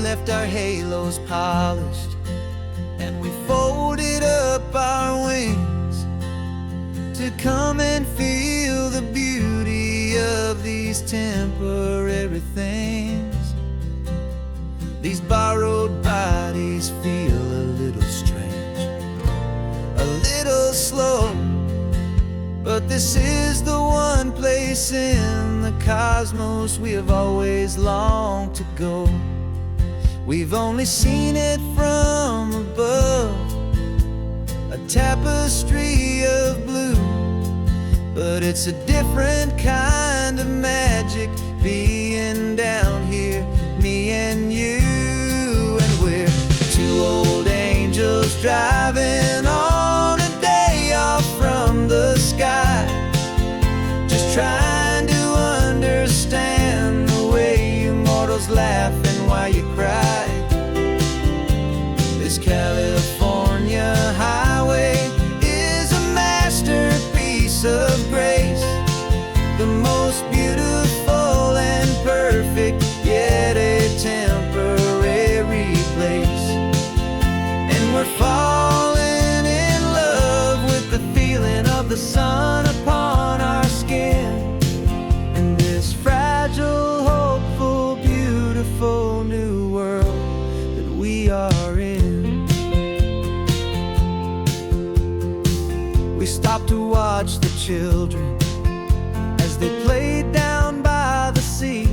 left our halos polished, and we folded up our wings to come and feel the beauty of these temporary things. These borrowed bodies feel a little strange, a little slow, but this is the one place in the cosmos we have always longed to go. We've only seen it from above, a tapestry of blue, but it's a different kind of magic being down here, me and you. And we're two old angels driving on a day off from the sky, just trying to understand the way you mortals laugh and why you cry. This California highway is a masterpiece of grace, the most beautiful and perfect, yet a temporary place. And we're falling in love with the feeling of the sun upon our skin, in this fragile, hopeful, beautiful new world that we are in. We stopped to watch the children as they played down by the sea,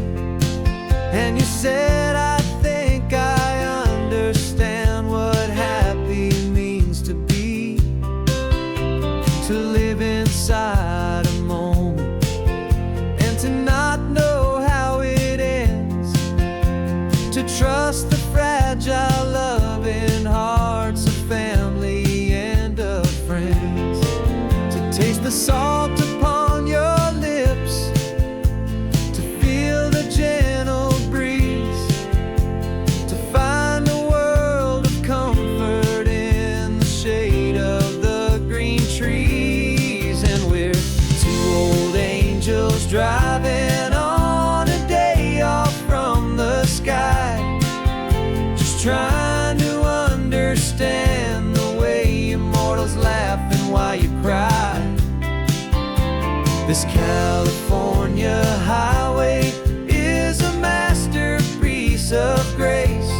and you said, I think I understand what happy means to be, to live inside a moment and to not know how it ends, to trust the fragile loving hearts of family and of friends, to taste the salt upon your lips, to feel the gentle breeze, to find a world of comfort in the shade of the green trees. And we're two old angels driving on a day off from the sky, just trying to understand the way immortals laugh and why you cry. This California highway is a masterpiece of grace,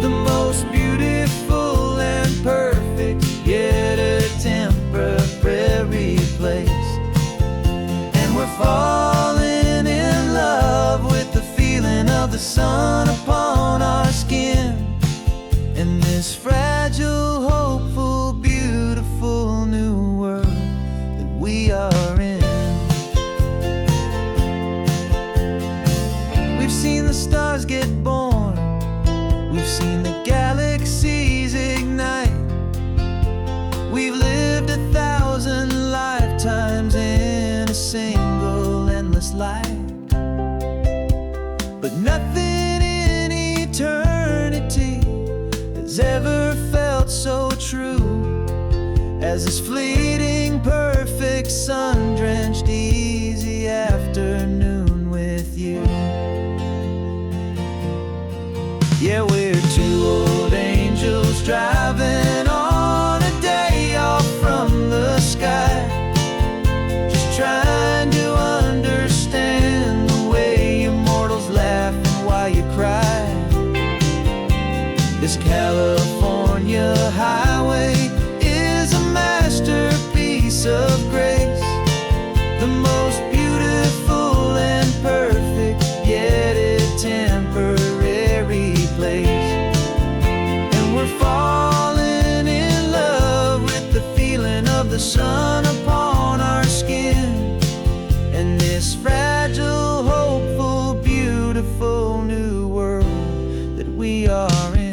the most beautiful and perfect, yet a temporary place. And we're falling in love with the feeling of the sun upon our skin, in this fragile, hopeful, beautiful new world that we are in. We've seen the stars get born, we've seen the galaxies ignite, we've lived 1,000 lifetimes in a single endless life, but nothing in eternity has ever felt so true as this fleeting, perfect, sun-drenched, easy afternoon with you. Yeah, we're two old angels driving on a day off from the sky, just trying to understand the way immortals laugh and why you cry. This California highway is a masterpiece of grace, the most beautiful and perfect, yet a temporary place. And we're falling in love with the feeling of the sun upon our skin, and this fragile, hopeful, beautiful new world that we are in.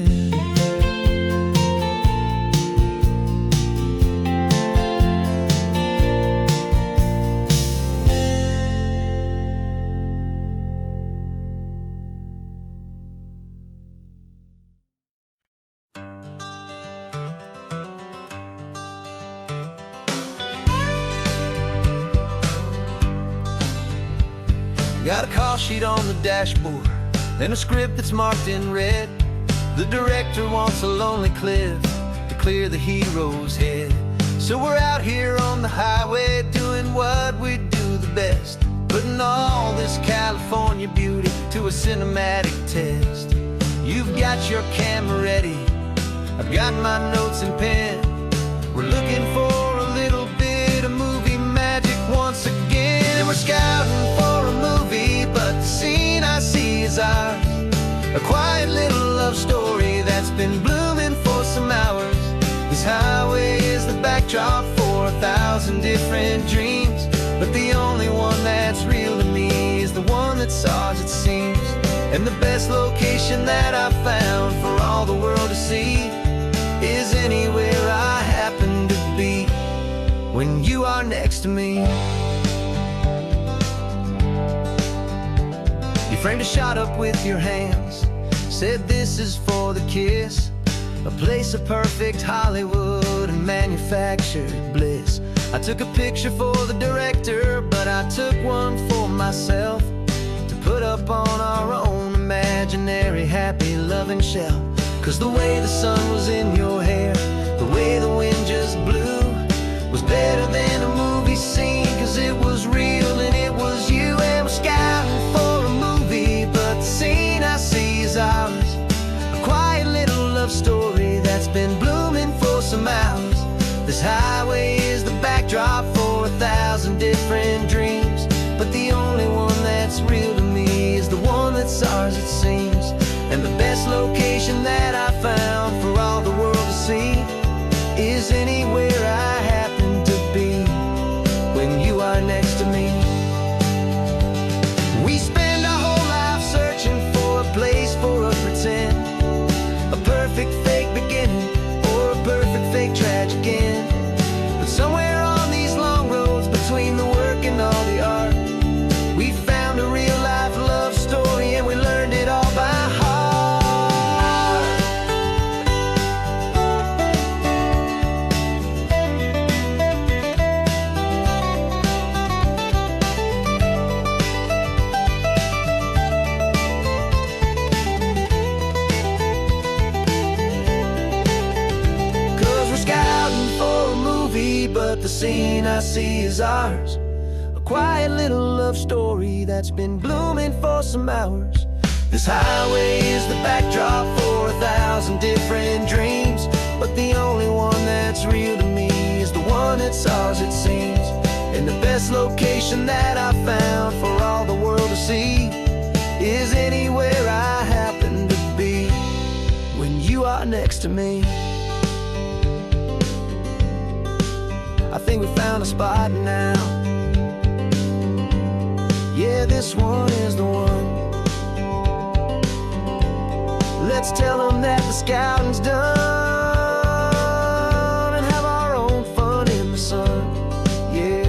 Got a call sheet on the dashboard, and a script that's marked in red. The director wants a lonely cliff to clear the hero's head. So we're out here on the highway doing what we do the best, putting all this California beauty to a cinematic test. You've got your camera ready, I've got my notes and pen. We're looking for a little bit of movie magic once again. And we're scouting for a movie, but the scene I see is ours. A quiet little love story that's been blooming for some hours. This highway is the backdrop for 1,000 different dreams, but the only one that's real to me is the one that's ours, it seems. And the best location that I've found for all the world to see is anywhere I happen to be when you are next to me. You framed a shot up with your hands, said this is for the kiss, a place of perfect Hollywood and manufactured bliss. I took a picture for the director, but I took one for myself to put up on our own imaginary happy loving shelf. 'Cause the way the sun was in your hair, the way the wind just blew, was better than a movie scene, 'cause it was real and it was you. And we're scouting for a movie, but the scene I see is ours. A quiet little love story that's been blooming for some hours. This highway is the backdrop for 1,000 different dreams, but the only one that's real to me is the one that's ours, it seems. And the best location that I found for all the world to see is anywhere I happen to be when you are next to me. We spend our whole life searching for a place for a pretend, a perfect fake beginning or a perfect fake tragic end. But somewhere on these long roads between the work and all the art, we found a real life love story and we learned it all by heart. But the scene I see is ours. A quiet little love story that's been blooming for some hours. This highway is the backdrop for 1,000 different dreams, but the only one that's real to me is the one that's ours, it seems. And the best location that I found for all the world to see is anywhere I happen to be when you are next to me. I think we found a spot now. Yeah, this one is the one. Let's tell them that the scouting's done and have our own fun in the sun. Yeah,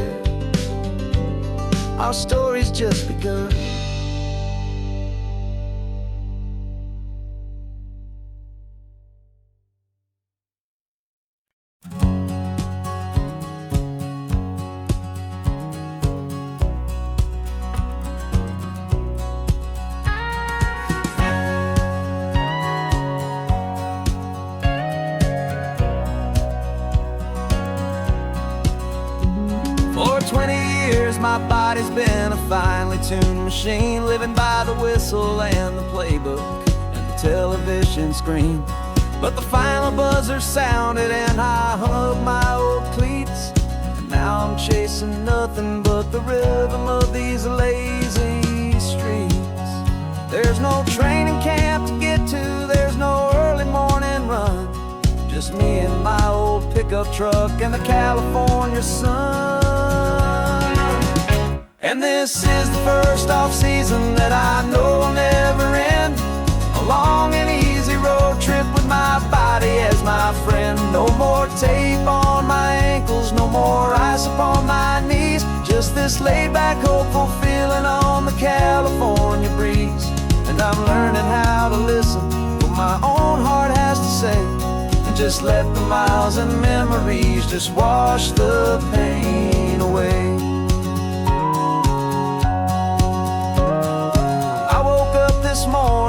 our story's just begun. For 20 years my body's been a finely tuned machine, living by the whistle and the playbook and the television screen. But the final buzzer sounded and I hung up my old cleats, and now I'm chasing nothing but the rhythm of these lazy streets. There's no training camp to get to, there's no early morning run, just me and my old pickup truck and the California sun. And this is the first off-season that I know will never end. A long and easy road trip with my body as my friend. No more tape on my ankles, no more ice upon my knees, just this laid-back, hopeful feeling on the California breeze. And I'm learning how to listen what my own heart has to say, and just let the miles and memories just wash the pain away. I woke up this morning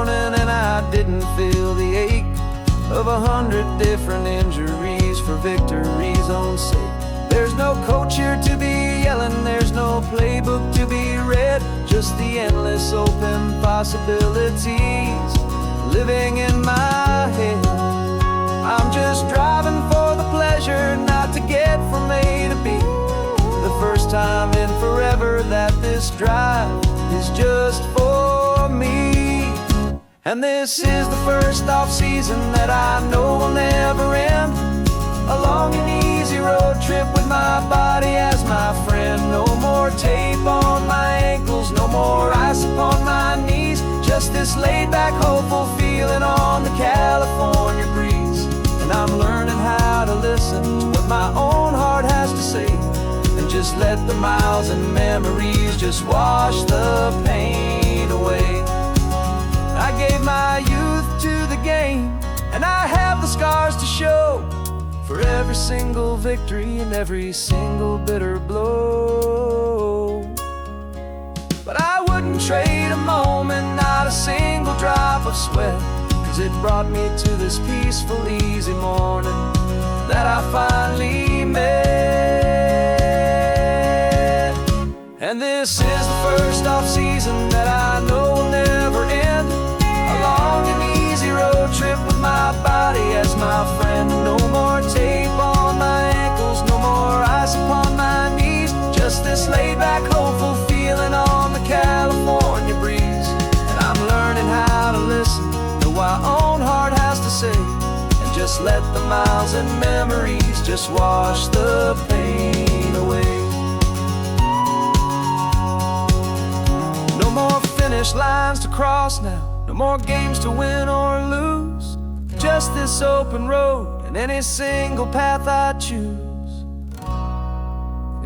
victory's own sake. There's no coach here to be yelling, there's no playbook to be read, just the endless open possibilities living in my head. I'm just driving for the pleasure, not to get from A to B. The first time in forever that this drive is just for me. And this is the first off-season that I know will never end. A long and easy road trip with my body as my friend. No more tape on my ankles, no more ice upon my knees. Just this laid-back, hopeful feeling on the California breeze. And I'm learning how to listen to what my own heart has to say, and just let the miles and memories just wash the pain away. I gave my youth to the game, and I have the scars to show for every single victory and every single bitter blow. But I wouldn't trade a moment, not a single drop of sweat, 'cause it brought me to this peaceful, easy morning that I finally met. And this is the first off-season that I know will never end. A long and easy road trip with my body as my friend. No more tape on my ankles, no more ice upon my knees. Just this laid-back, hopeful feeling on the California breeze. And I'm learning how to listen to what my own heart has to say, and just let the miles and memories just wash the pain away. No more finish lines to cross now, no more games to win or lose. Just this open road and any single path I choose.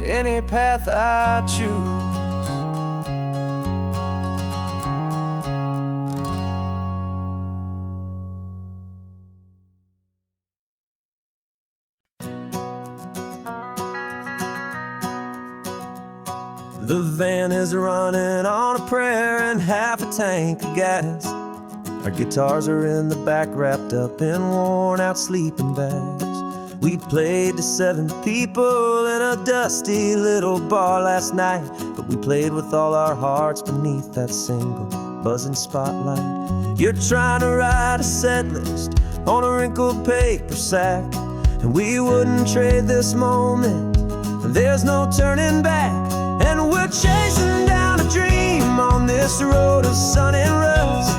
Any path I choose. The van is running on a prayer and half a tank of gas. Our guitars are in the back, wrapped up in worn-out sleeping bags. We played to 7 people in a dusty little bar last night, but we played with all our hearts beneath that single buzzing spotlight. You're trying to write a set list on a wrinkled paper sack, and we wouldn't trade this moment. There's no turning back, and we're chasing down a dream on this road of sun and rust,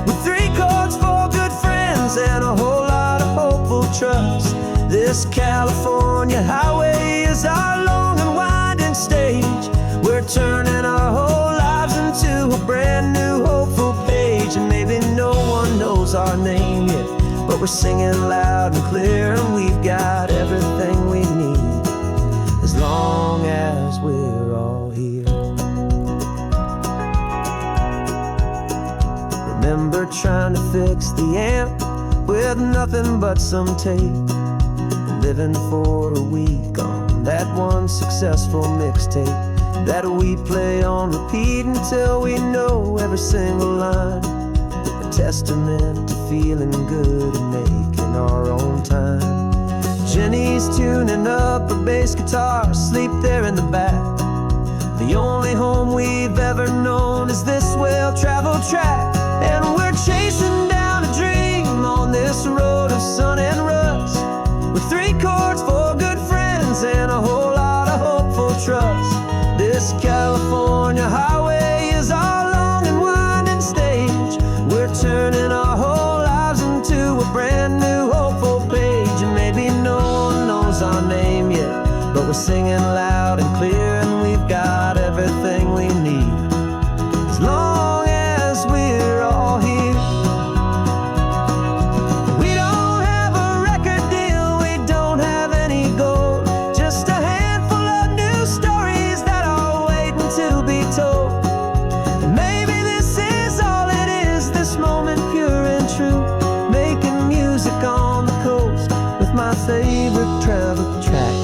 with 3 chords for good friends and a whole lot of hopeful trust. This California highway is our long and winding stage. We're turning our whole lives into a brand new hopeful page. And maybe no one knows our name yet, but we're singing loud and clear, and we've got everything we need as long as we're all here. Remember trying to fix the amp with nothing but some tape, living for a week on that one successful mixtape that we play on repeat until we know every single line. A testament to feeling good and making our own time. Jenny's tuning up her bass guitar, asleep there in the back. The only home we've ever known is this well-traveled track, and we're chasing down a dream on this road of sun and rust, with 3 chords for good friends and a whole lot of hopeful trust. This California highway is our long and winding stage. We're turning our whole lives into a brand new hopeful page. And maybe no one knows our name yet, but we're singing loud and clear, and we've got everything we need as long as we're all here. We don't have a record deal, we don't have any gold, just a handful of new stories that are waiting to be told. And maybe this is all it is, this moment pure and true, making music on the coast with my favorite travel track.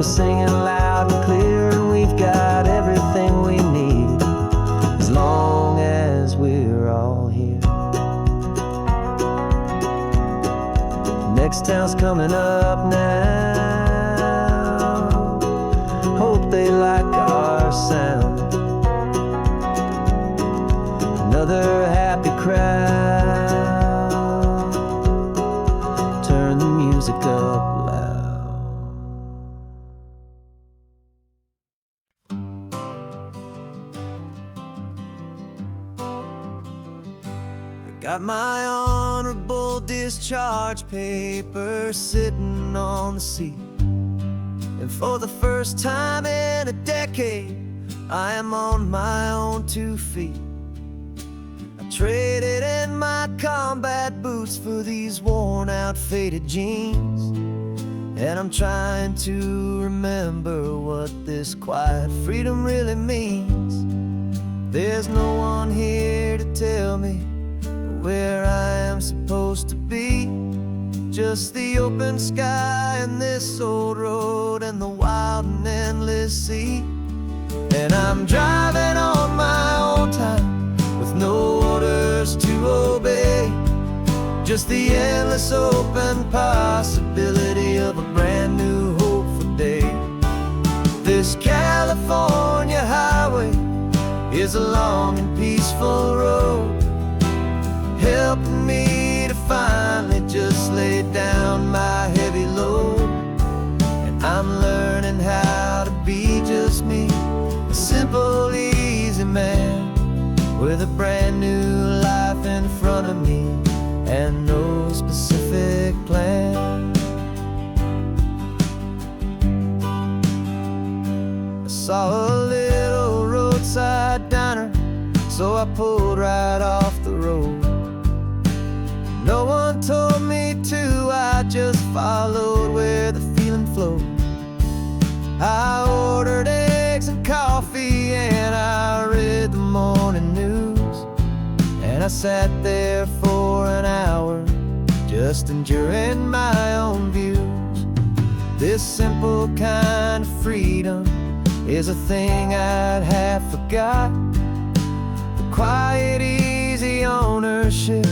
singing loud and clear, and we've got everything we need as long as we're all here. Next town's coming up now. Hope they like our sound. Another happy crowd. Turn the music up loud. I got my honorable discharge paper sitting on the seat, and for the first time in a decade, I am on my own 2 feet. Traded in my combat boots for these worn out faded jeans, and I'm trying to remember what this quiet freedom really means. There's no one here to tell me where I am supposed to be, just the open sky and this old road and the wild and endless sea. And I'm driving on my own time with no orders to obey, just the endless open possibility of a brand new hopeful day. This California highway is a long and peaceful road, helping me to finally just lay down my heavy load. And I'm learning how to be just me, a simple, easy man with a brand new life in front of me and no specific plan. I saw a little roadside diner, so I pulled right off the road. No one told me to, I just followed where the feeling flowed. I ordered eggs and coffee and I read the morning news, and I sat there for an hour just enduring my own views. This simple kind of freedom is a thing I'd have forgot, the quiet, easy ownership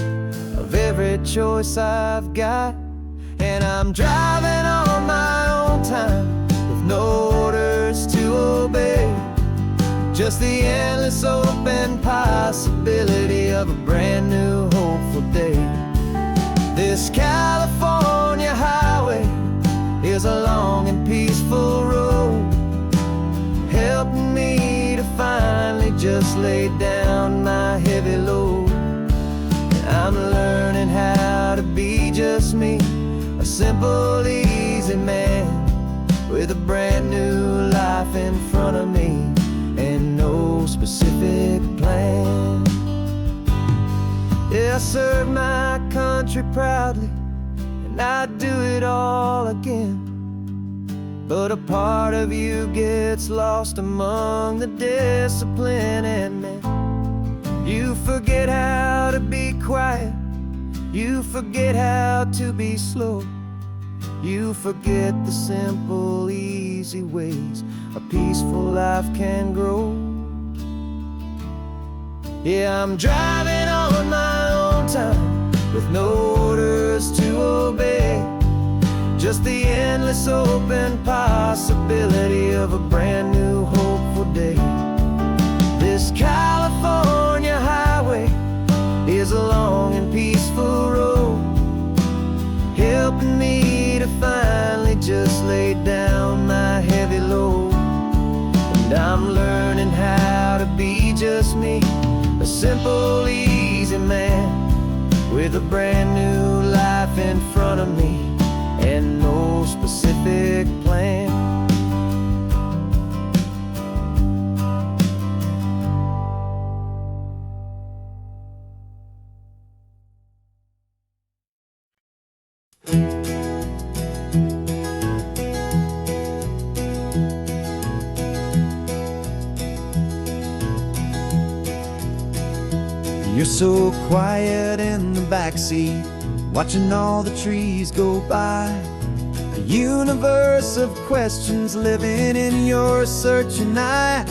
of every choice I've got. And I'm driving on my own time with no orders to obey, just the endless open possibility of a brand new hopeful day. This California highway is a long and peaceful road, helping me to finally just lay down my heavy load. And I'm learning how to be just me, a simple, easy man with a brand new life in front of me and no specific plan. Yeah, I served my country proudly, and I'd do it all again. But a part of you gets lost among the discipline, and then you forget how to be quiet, you forget how to be slow, you forget the simple, easy ways a peaceful life can grow. Yeah, I'm driving on my own time with no orders to obey, just the endless open possibility of a brand new hopeful day. This California highway is a long and peaceful road, helping me to finally just lay down my heavy load. And I'm learning how to be just me, a simple, easy man with a brand new life in front of me and no specific plan. You're so quiet in the backseat, watching all the trees go by. universe of questions living in your searching eye.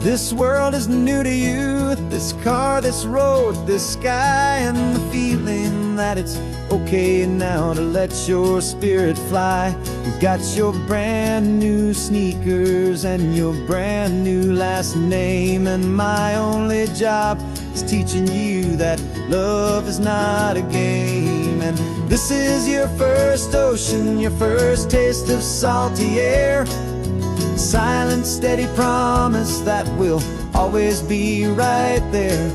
This world is new to you, this car, this road, this sky, and the feeling that it's okay now to let your spirit fly. You've got your brand new sneakers and your brand new last name, and my only job is teaching you that love is not a game. And this is your first ocean, your first taste of salty air, silent, steady promise that we'll always be right there.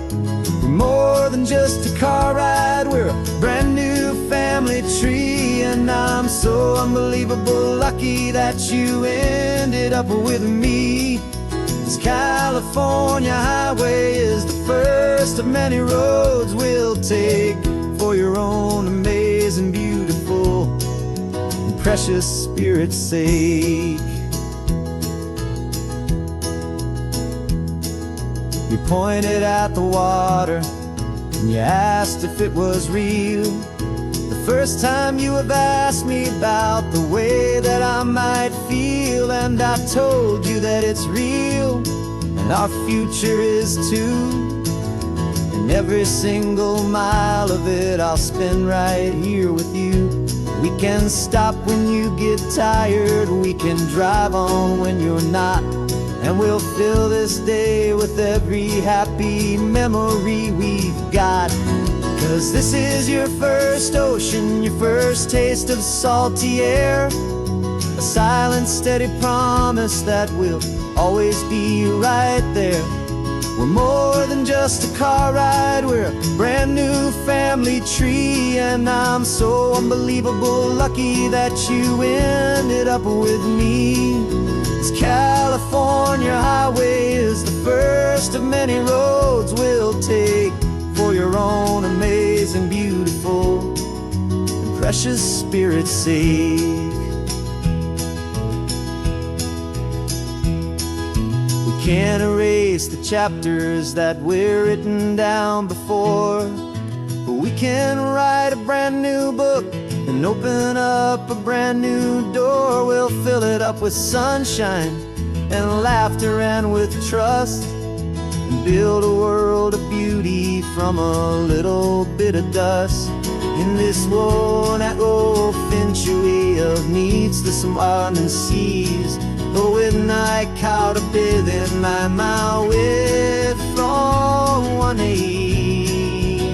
We're more than just a car ride, we're a brand new family tree, and I'm so unbelievable lucky that you ended up with me. This California highway is the first of many roads we'll take for your own amazing, beautiful, and precious spirit's sake. You pointed at the water and you asked if it was real. The first time you have asked me about the way that I might feel, and I told you that it's real and our future is too. And every single mile of it I'll spend right here with you. We can stop when you get tired, we can drive on when you're not, and we'll fill this day with every happy memory we've got. 'Cause this is your first ocean, your first taste of salty air, a silent, steady promise that we'll always be right there. We're more than just a car ride, we're a brand new family tree, and I'm so unbelievable lucky that you ended up with me. This California highway is the first of many roads we'll take for your own amazing, beautiful, and precious spirit's sake. We can't erase the chapters that we're written down before, but we can write a brand new book and open up a brand new door. We'll fill it up with sunshine and laughter and with trust, and build a world of beauty from a little bit of dust. In this world that finchue of meets the surrounding seas, with night caught a bit in my with from one aim.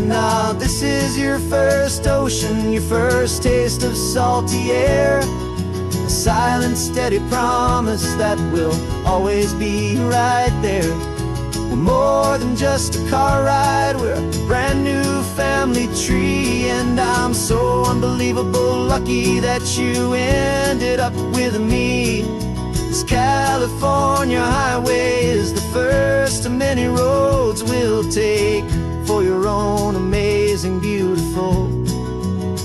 Now this is your first ocean, your first taste of salty air, a silent, steady promise that we'll always be right there. We're more than just a car ride, we're a brand new family tree, and I'm so unbelievable lucky that you ended up with me. This California highway is the first of many roads we'll take for your own amazing, beautiful,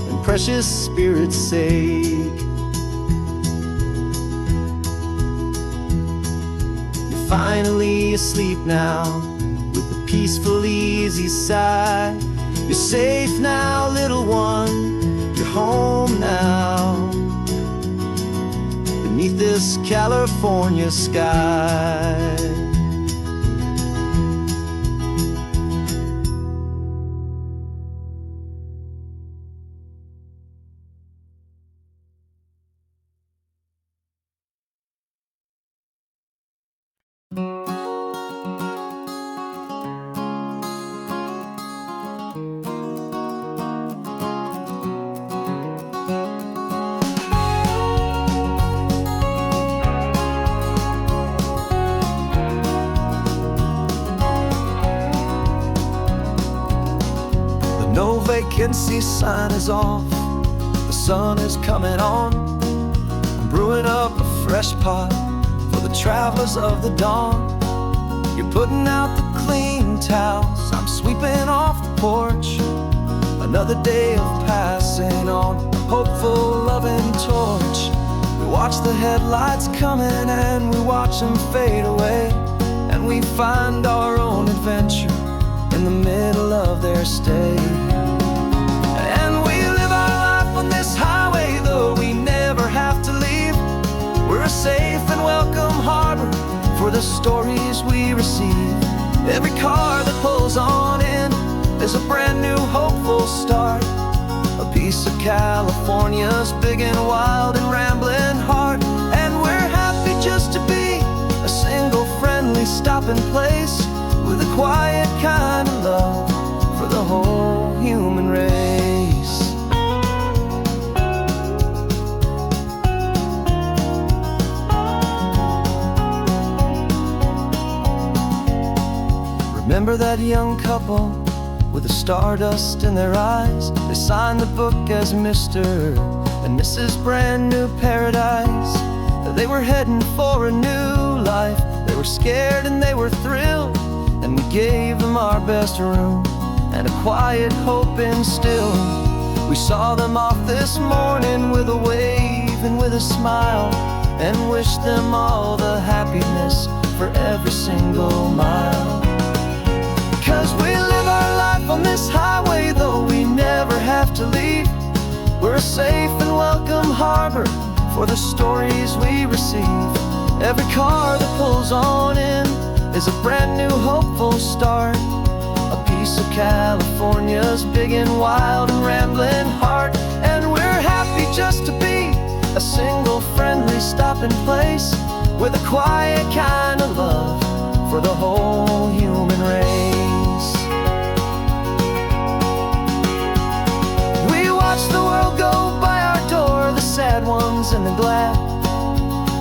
and precious spirit's sake. You're finally asleep now with a peaceful, easy sigh. You're safe now, little one, you're home now, beneath this California sky. No vacancy sign is off, the sun is coming on. I'm brewing up a fresh pot for the travelers of the dawn. You're putting out the clean towels, I'm sweeping off the porch. Another day of passing on, a hopeful, loving torch. We watch the headlights coming and we watch them fade away, and we find our own adventure in the middle of their stay. And we live our life on this high the stories we receive. Every car that pulls on in is a brand new hopeful start. A piece of California's big and wild and rambling heart. And we're happy just to be a single friendly stopping place, with a quiet kind of love for the whole human race. Remember that young couple with the stardust in their eyes? They signed the book as Mr. and Mrs. Brand New Paradise. They were heading for a new life. They were scared and they were thrilled, and we gave them our best room and a quiet hope instilled. We saw them off this morning with a wave and with a smile, and wished them all the happiness for every single mile. 'Cause we live our life on this highway, though we never have to leave. We're a safe and welcome harbor for the stories we receive. Every car that pulls on in is a brand new hopeful start. A piece of California's big and wild and rambling heart. And we're happy just to be a single friendly stopping place, with a quiet kind of love for the whole human race. We watch the world go by our door, the sad ones and the glad,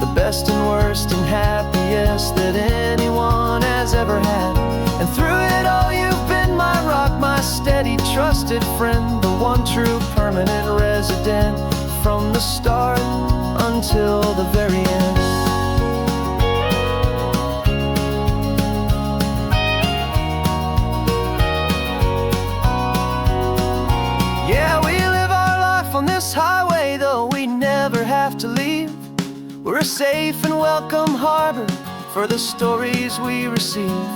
the best and worst and happiest that anyone has ever had. And through it all you've been my rock, my steady trusted friend, the one true permanent resident, from the start until the very end. Yeah, we live our life on this highway, though we never have to leave. We're a safe and welcome harbor for the stories we receive.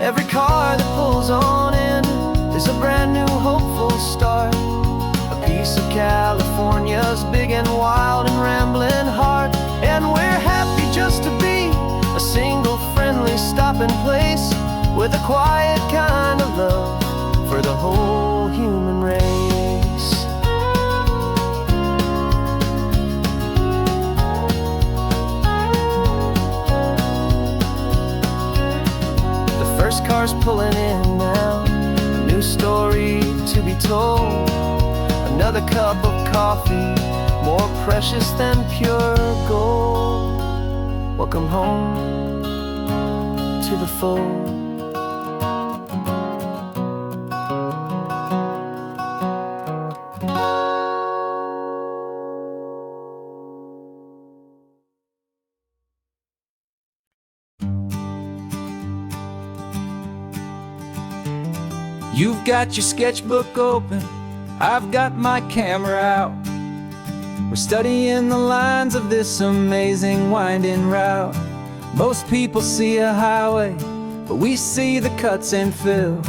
Every car that pulls on in is a brand new hopeful start. A piece of California's big and wild and rambling heart. And we're happy just to be a single friendly stopping place, with a quiet kind of love for the whole human race. First car's pulling in now, a new story to be told. Another cup of coffee, more precious than pure gold. Welcome home to the fold. You've got your sketchbook open, I've got my camera out. We're studying the lines of this amazing winding route. Most people see a highway, but we see the cuts and fills,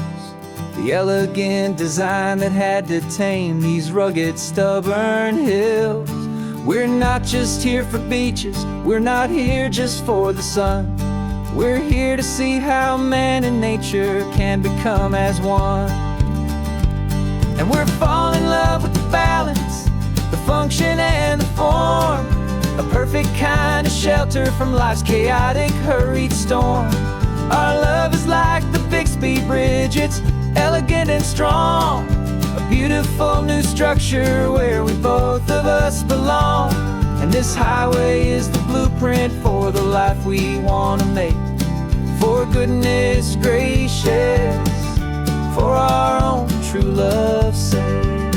the elegant design that had to tame these rugged, stubborn hills. We're not just here for beaches, we're not here just for the sun. We're here to see how man and nature can become as one. And we're falling in love with the balance, the function and the form, a perfect kind of shelter from life's chaotic, hurried storm. Our love is like the Bixby Bridge, it's elegant and strong, a beautiful new structure where we both of us belong. And this highway is the blueprint for the life we want to make. For goodness gracious, for our own true love's sake.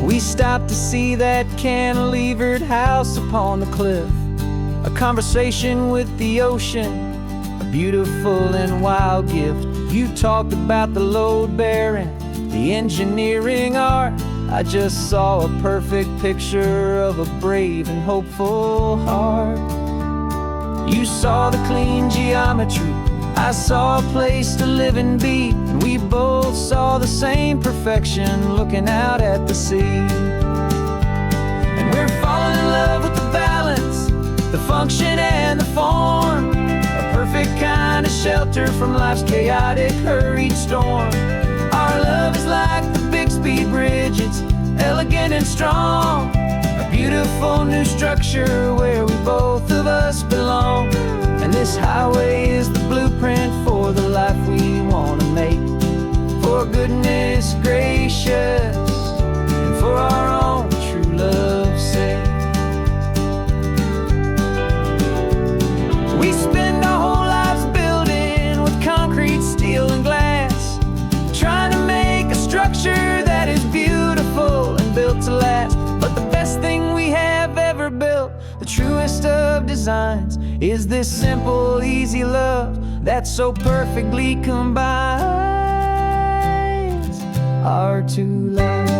We stopped to see that cantilevered house upon the cliff, a conversation with the ocean, a beautiful and wild gift. You talked about the load bearing, the engineering art. I just saw a perfect picture of a brave and hopeful heart. You saw the clean geometry, I saw a place to live and be, and we both saw the same perfection looking out at the sea. And we're falling in love with the balance, the function and the form, a perfect kind of shelter from life's chaotic, hurried storm. Our love is like the Bixby Bridge, it's elegant and strong, a beautiful new structure where we both of us belong. And this highway is the blueprint for the life we want to make, for goodness gracious and for our own true love's sake. We spend our whole lives building with concrete, steel, and glass, trying to make a structure that is beautiful and built to last. But the best thing we have ever built, the truest of designs, is this simple, easy love that so perfectly combines our two lives.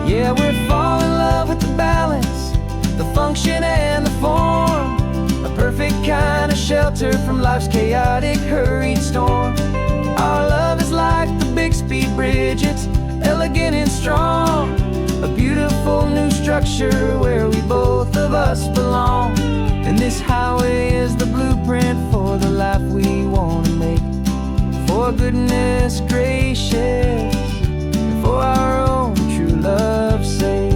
Yeah, we're falling in love with the balance, the function and the form, a perfect kind of shelter from life's chaotic, hurried storm. Our love is like the Bixby Bridge, it's elegant and strong, a beautiful new structure where we both of us belong. And this highway is the blueprint for the life we want to make, for goodness gracious and for our own true love's sake.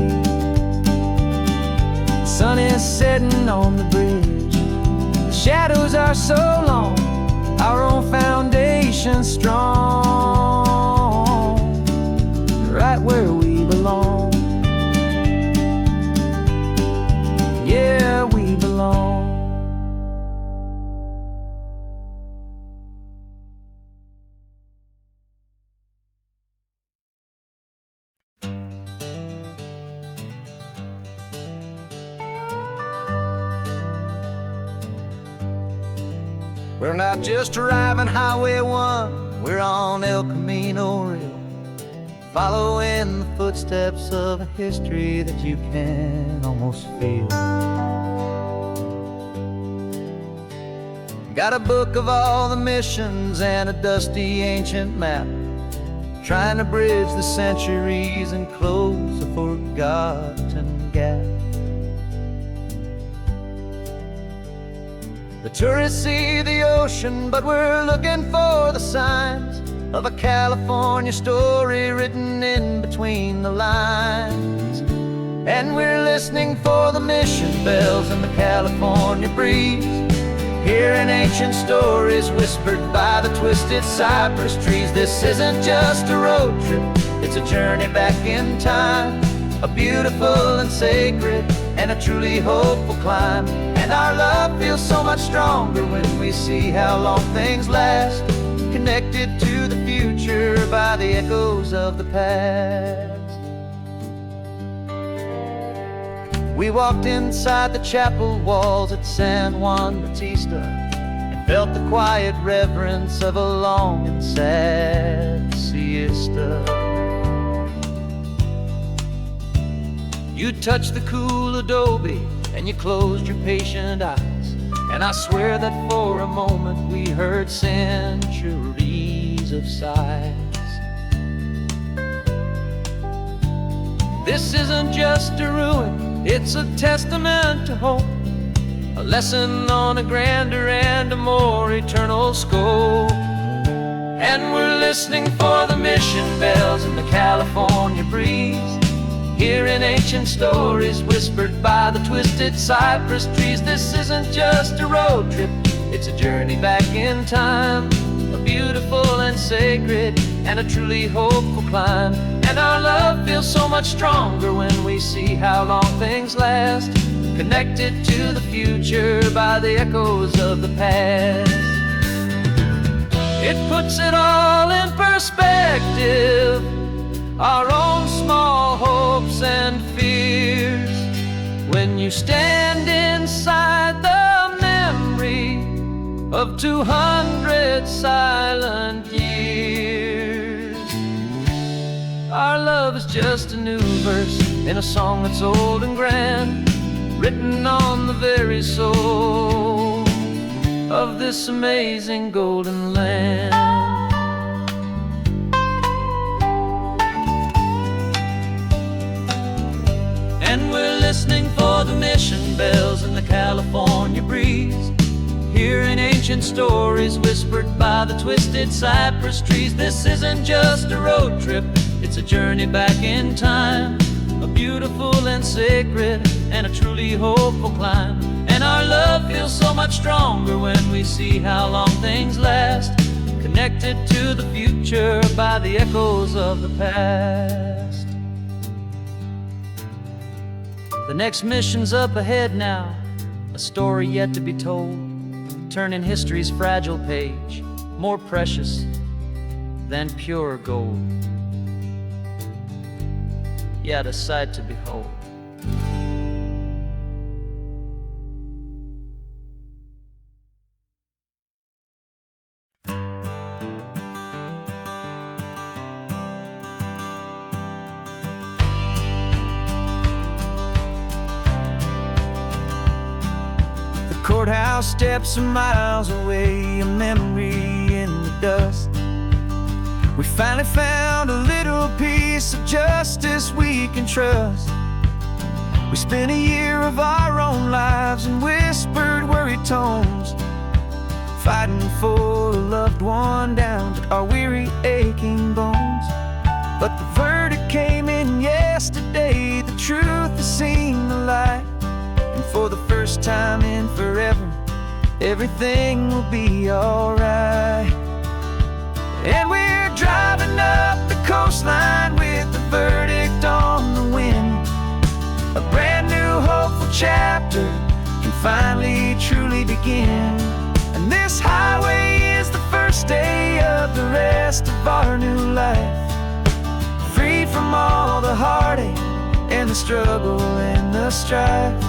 The sun is setting on the bridge, the shadows are so long, our own foundation strong, right where we belong. Yeah, we belong. We're not just driving Highway 1, we're on El Camino Real, following the footsteps of a history that you can almost feel. Got a book of all the missions and a dusty ancient map, trying to bridge the centuries and close a forgotten gap. The tourists see the ocean, but we're looking for the signs of a California story written in between the lines. And we're listening for the mission bells in the California breeze, hearing ancient stories whispered by the twisted cypress trees. This isn't just a road trip, it's a journey back in time, a beautiful and sacred and a truly hopeful climb. And our love feels so much stronger when we see how long things last, connected to the future by the echoes of the past. We walked inside the chapel walls at San Juan Bautista and felt the quiet reverence of a long and sad siesta. You touched the cool adobe and you closed your patient eyes, and I swear that for a moment we heard centuries of sighs. This isn't just a ruin, it's a testament to hope, a lesson on a grander and a more eternal scope. And we're listening for the mission bells in the California breeze, hearing ancient stories whispered by the twisted cypress trees. This isn't just a road trip, it's a journey back in time, a beautiful and sacred and a truly hopeful climb. And our love feels so much stronger when we see how long things last, connected to the future by the echoes of the past. It puts it all in perspective, our own small hopes and fears, when you stand inside the memory of 200 silent years. Our love love is just a new verse in a song that's old and grand, written on the very soul of this amazing golden land. And we're listening for the mission bells in the California breeze, hearing ancient stories whispered by the twisted cypress trees. This isn't just a road trip, it's a journey back in time, a beautiful and sacred and a truly hopeful climb. And our love feels so much stronger when we see how long things last, connected to the future by the echoes of the past. The next mission's up ahead now, a story yet to be told, turning history's fragile page more precious than pure gold. Yet a sight to behold. Courthouse steps are miles away, a memory in the dust. We finally found a little piece of justice we can trust. We spent a year of our own lives in whispered, worried tones, fighting for a loved one down to our weary, aching bones. But the verdict came in yesterday, the truth has seen the light. And for the first time in forever, everything will be alright. And we're driving up the coastline with the verdict on the wind. A brand new hopeful chapter can finally truly begin. And this highway is the first day of the rest of our new life, free from all the heartache and the struggle and the strife.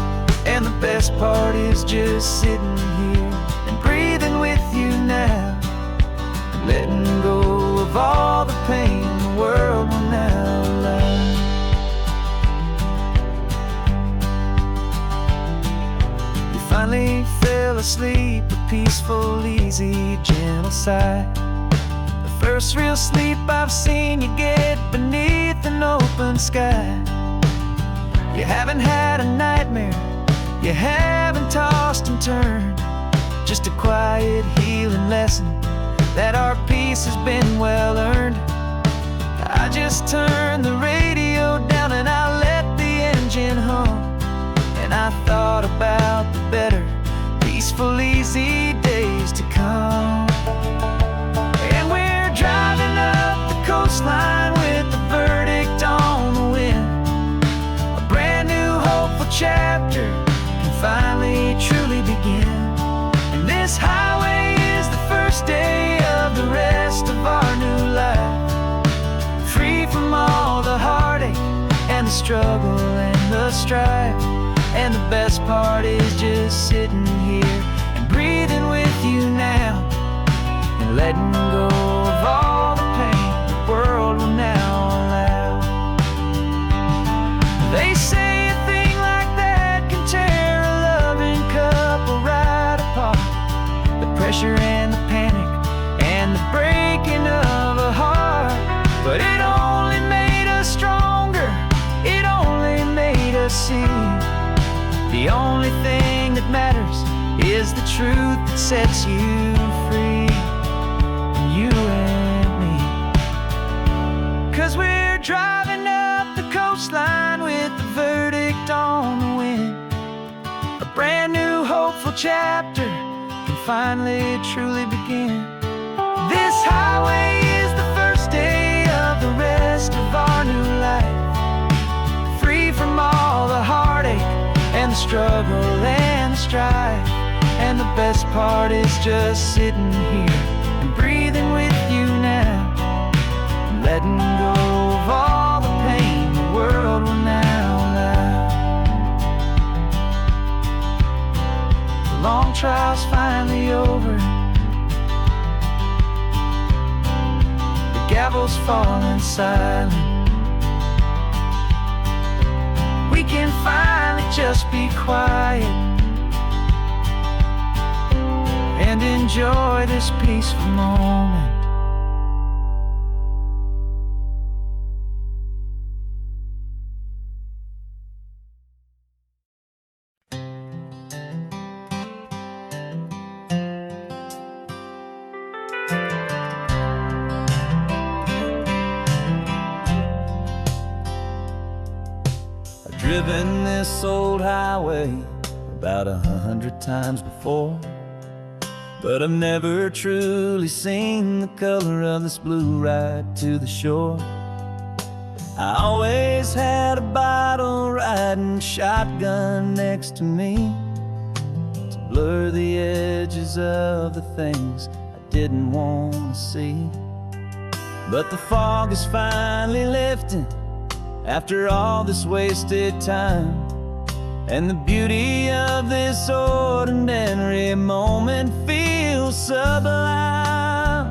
And the best part is just sitting here and breathing with you now, and letting go of all the pain the world will now allow. We finally fell asleep, a peaceful, easy, gentle sigh. The first real sleep I've seen you get beneath an open sky. You haven't had a nightmare, you haven't tossed and turned, just a quiet healing lesson that our peace has been well earned. I just turned the radio down and I let the engine hum, and I thought about the better, peaceful, easy days to come. And we're driving up the coastline with the verdict on the wind, a brand new hopeful chapter finally truly begin. And this highway is the first day of the rest of our new life, free from all the heartache and the struggle and the strife. And the best part is just sitting here and breathing with you now, and letting go of all the pain the world will now allow. They say pressure and the panic and the breaking of a heart, but it only made us stronger, it only made us see the only thing that matters is the truth that sets you free, you and me. 'Cause we're driving up the coastline with the verdict on the wind, a brand new hopeful chapter finally truly begin. This highway is the first day of the rest of our new life, free from all the heartache and the struggle and the strife. And the best part is just sitting here and breathing with you now, and letting go of all the pain the world will now allow. The long trial's finally over, the gavel's falling silent, can finally just be quiet and enjoy this peaceful moment. I've driven this old highway about 100 times before, but I've never truly seen the color of this blue right to the shore. I always had a bottle riding shotgun next to me to blur the edges of the things I didn't want to see. But the fog is finally lifting after all this wasted time, and the beauty of this ordinary moment feels sublime.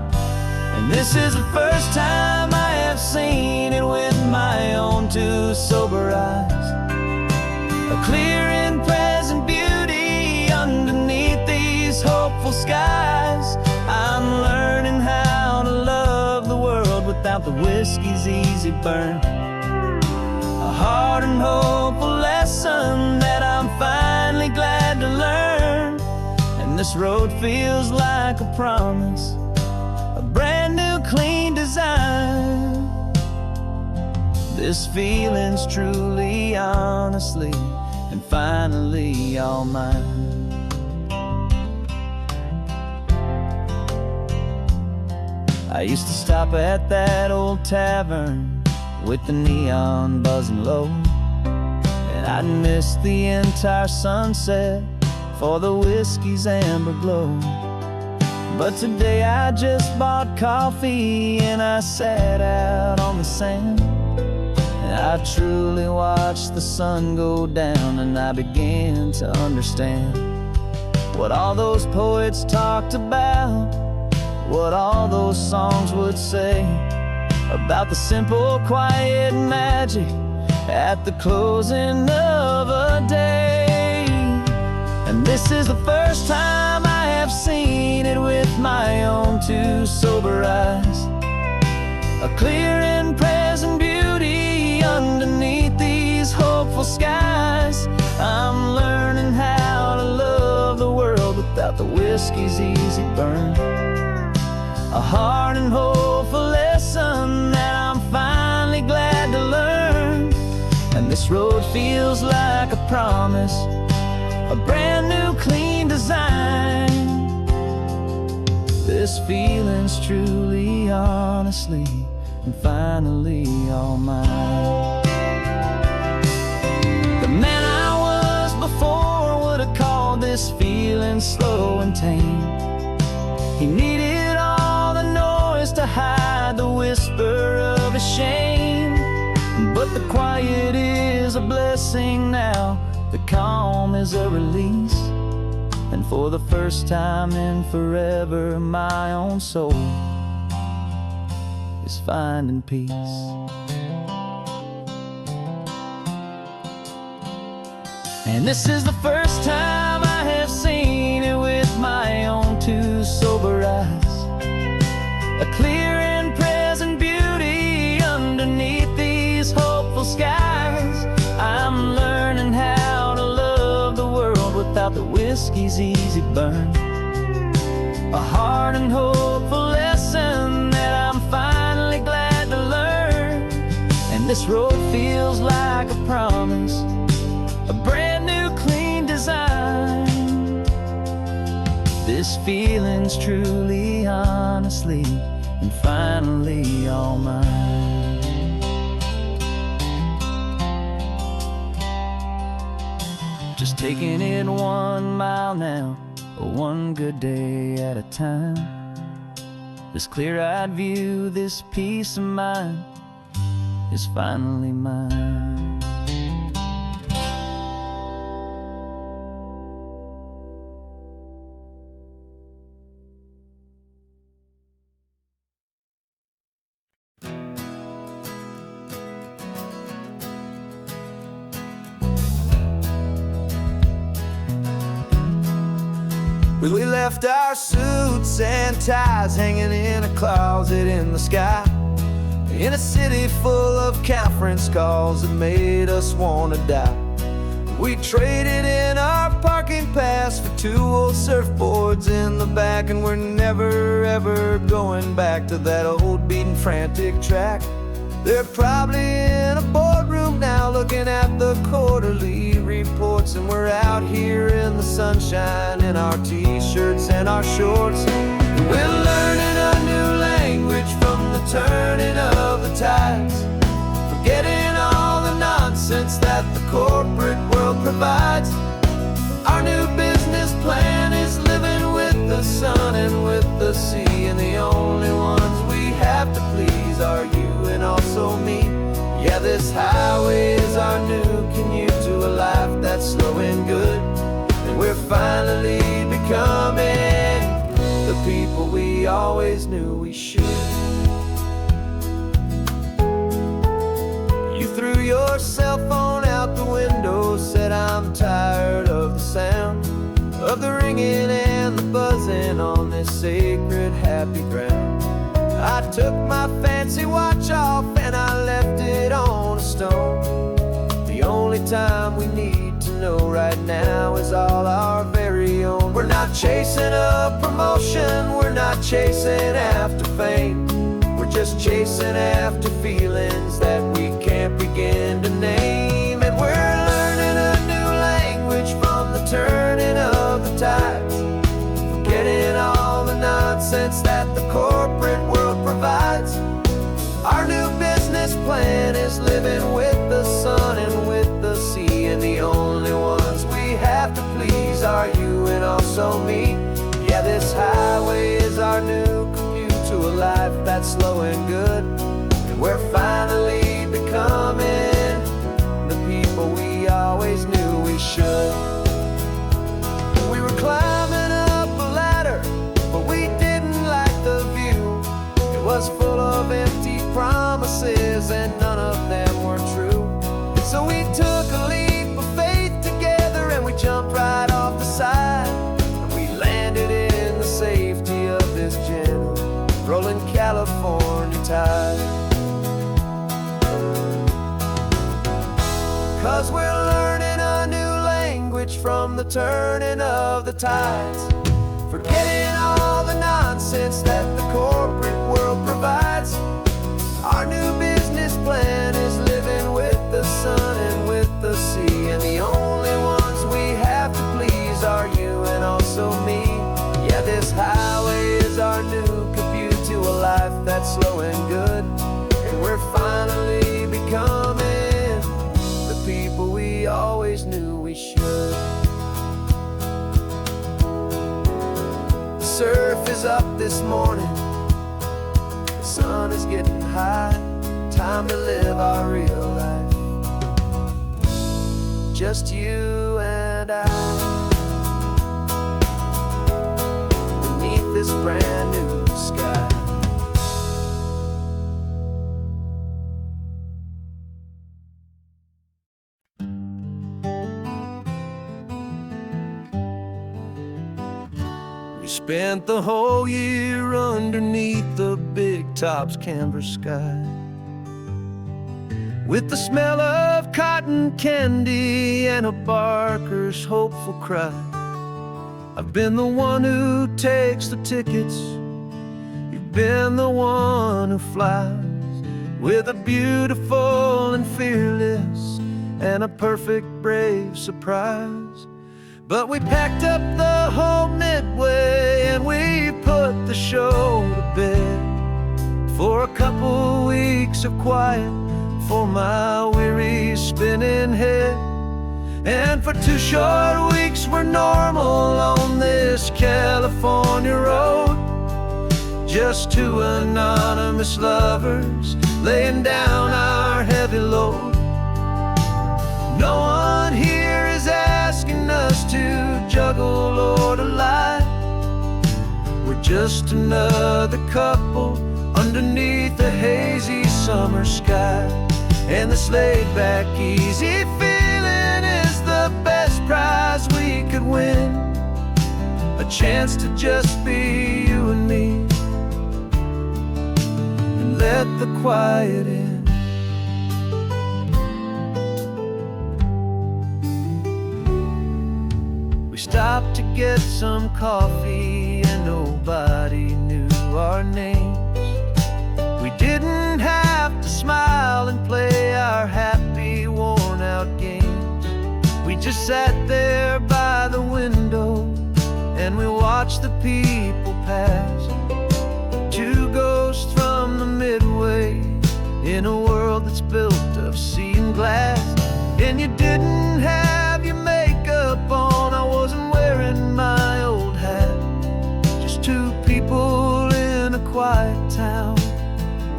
And this is the first time I have seen it with my own two sober eyes. A clear and present beauty underneath these hopeful skies. I'm learning how to love the world without the whiskey's easy burn. A hard and hopeful lesson that I'm finally glad to learn. And this road feels like a promise, a brand new clean design. This feeling's truly, honestly, and finally all mine. I used to stop at that old tavern with the neon buzzing low, and I'd miss the entire sunset for the whiskey's amber glow. But today I just bought coffee and I sat out on the sand, and I truly watched the sun go down, and I began to understand what all those poets talked about, what all those songs would say about the simple, quiet magic at the closing of a day. And this is the first time I have seen it with my own two sober eyes. A clear and present beauty underneath these hopeful skies. I'm learning how to love the world without the whiskey's easy burn. A hard and hopeful lesson that I'm finally glad to learn. And this road feels like a promise, a brand new clean design. This feeling's truly, honestly, and finally all mine. The man I was before would have called this feeling slow and tame. He needed all the noise to hide the whisper of a shame. But the quiet is a blessing now, the calm is a release. And for the first time in forever, my own soul is finding peace. And this is the first time I have seen it with my own two sober eyes. A clear and present beauty underneath these hopeful skies. I'm learning how to love the world without the whiskey's easy burn. A hard and hopeful lesson that I'm finally glad to learn. And this road feels like a promise, a brand new clean design. This feeling's truly, honestly, and finally all mine. Just taking it 1 mile now, one good day at a time. This clear-eyed view, this peace of mind is finally mine. We left our suits and ties hanging in a closet in the sky, in a city full of conference calls that made us wanna die. We traded in our parking pass for 2 old surfboards in the back, and we're never ever going back to that old beaten frantic track. They're probably in a boardroom now looking at the quarterly reports, and we're out here in the sunshine in our t-shirts and our shorts. We're learning a new language from the turning of the tides, forgetting all the nonsense that the corporate world provides. Our new business plan is living with the sun and with the sea, and the only ones we have to please are you and also me. Yeah, this highway is our new commute to a life that's slow and good, and we're finally becoming the people we always knew we should. You threw your cell phone out the window, said I'm tired of the sound of the ringing and the buzzing on this sacred happy ground. I took my fancy watch off and I left it on a stone. The only time we need to know right now is all our very own. We're not chasing a promotion, we're not chasing after fame, we're just chasing after feelings that we can't begin to name. And we're learning a new language from the turning of the tides, forgetting all the nonsense that the corporate world provides. Our new business plan is living with the sun and with the sea, and the only ones we have to please are you and also me. Yeah, this highway is our new commute to a life that's slow and good, and we're finally becoming the people we always knew we should. We were climbing up a ladder, but we didn't like the view. It was full of empty promises and none of them were true. So we took a leap of faith together and we jumped right off the side, and we landed in the safety of this gentle rolling California tide. 'Cause we're learning a new language from the turning of the tides, forgetting all the nonsense that the corporate world provides. Our new business plan is living with the sun and with the sea, and the only ones we have to please are you and also me. Yeah, this highway is our new commute to a life that's slow and good, and we're finally becoming the people we always knew we should. The surf is up this morning, the sun is getting high, time to live our real life, just you and I, beneath this brand new sky. We spent the whole year underneath the big top's canvas sky, with the smell of cotton candy and a barker's hopeful cry. I've been the one who takes the tickets, you've been the one who flies, with a beautiful and fearless and a perfect brave surprise. But we packed up the whole Midway and we put the show to bed, for a couple weeks of quiet for my weary spinning head. And for 2 short weeks we're normal on this California road, just 2 anonymous lovers laying down our heavy load. No one here is asking us to juggle or to lie, we're just another couple underneath a hazy summer sky. And this laid-back, easy feeling is the best prize we could win, a chance to just be you and me, and let the quiet in. We stopped to get some coffee and nobody knew our names. We didn't have to smile and play our happy, worn-out games. We just sat there by the window and we watched the people pass. Two ghosts from the Midway in a world that's built of sea and glass. And you didn't have your makeup on, I wasn't wearing my old hat. Just two people in a quiet town,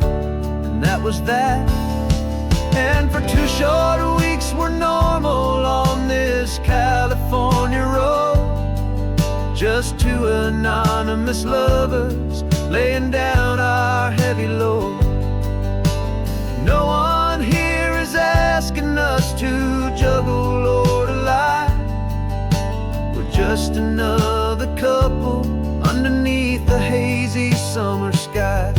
and that was that. And for 2 short weeks we're normal on this California road, just two anonymous lovers laying down our heavy load. No one here is asking us to juggle or to lie. We're just another couple underneath the hazy summer sky.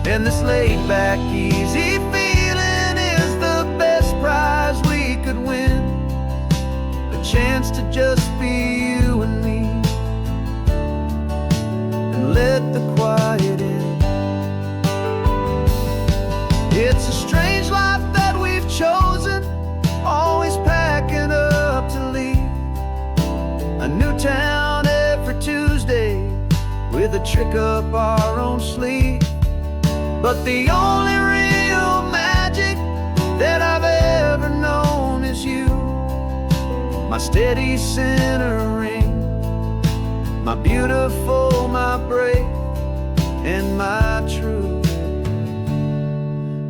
And this laid-back, easy feeling is the best prize we could win, a chance to just be you and me, and let the quiet in. It's a strange life that we've chosen, always packing up to leave. A new town every Tuesday with a trick up our own sleeve. But the only real magic that I've ever known is you, my steady centering, my beautiful, my brave, and my true.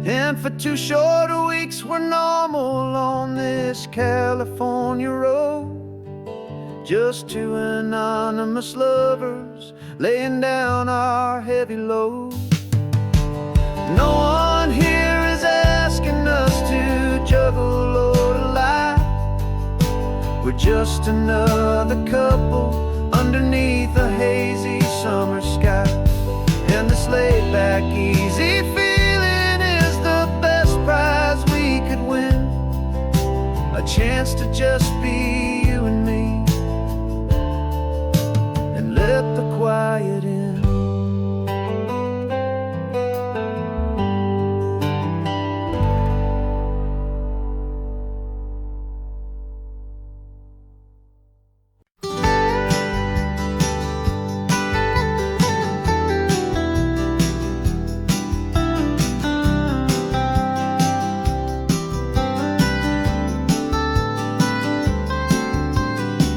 And for 2 short weeks we're normal on this California road, just two anonymous lovers laying down our heavy load. No one here is asking us to juggle or to lie. We're just another couple underneath a hazy summer sky. And this laid-back, easy feeling is the best prize we could win, a chance to just be you and me, and let the quiet in.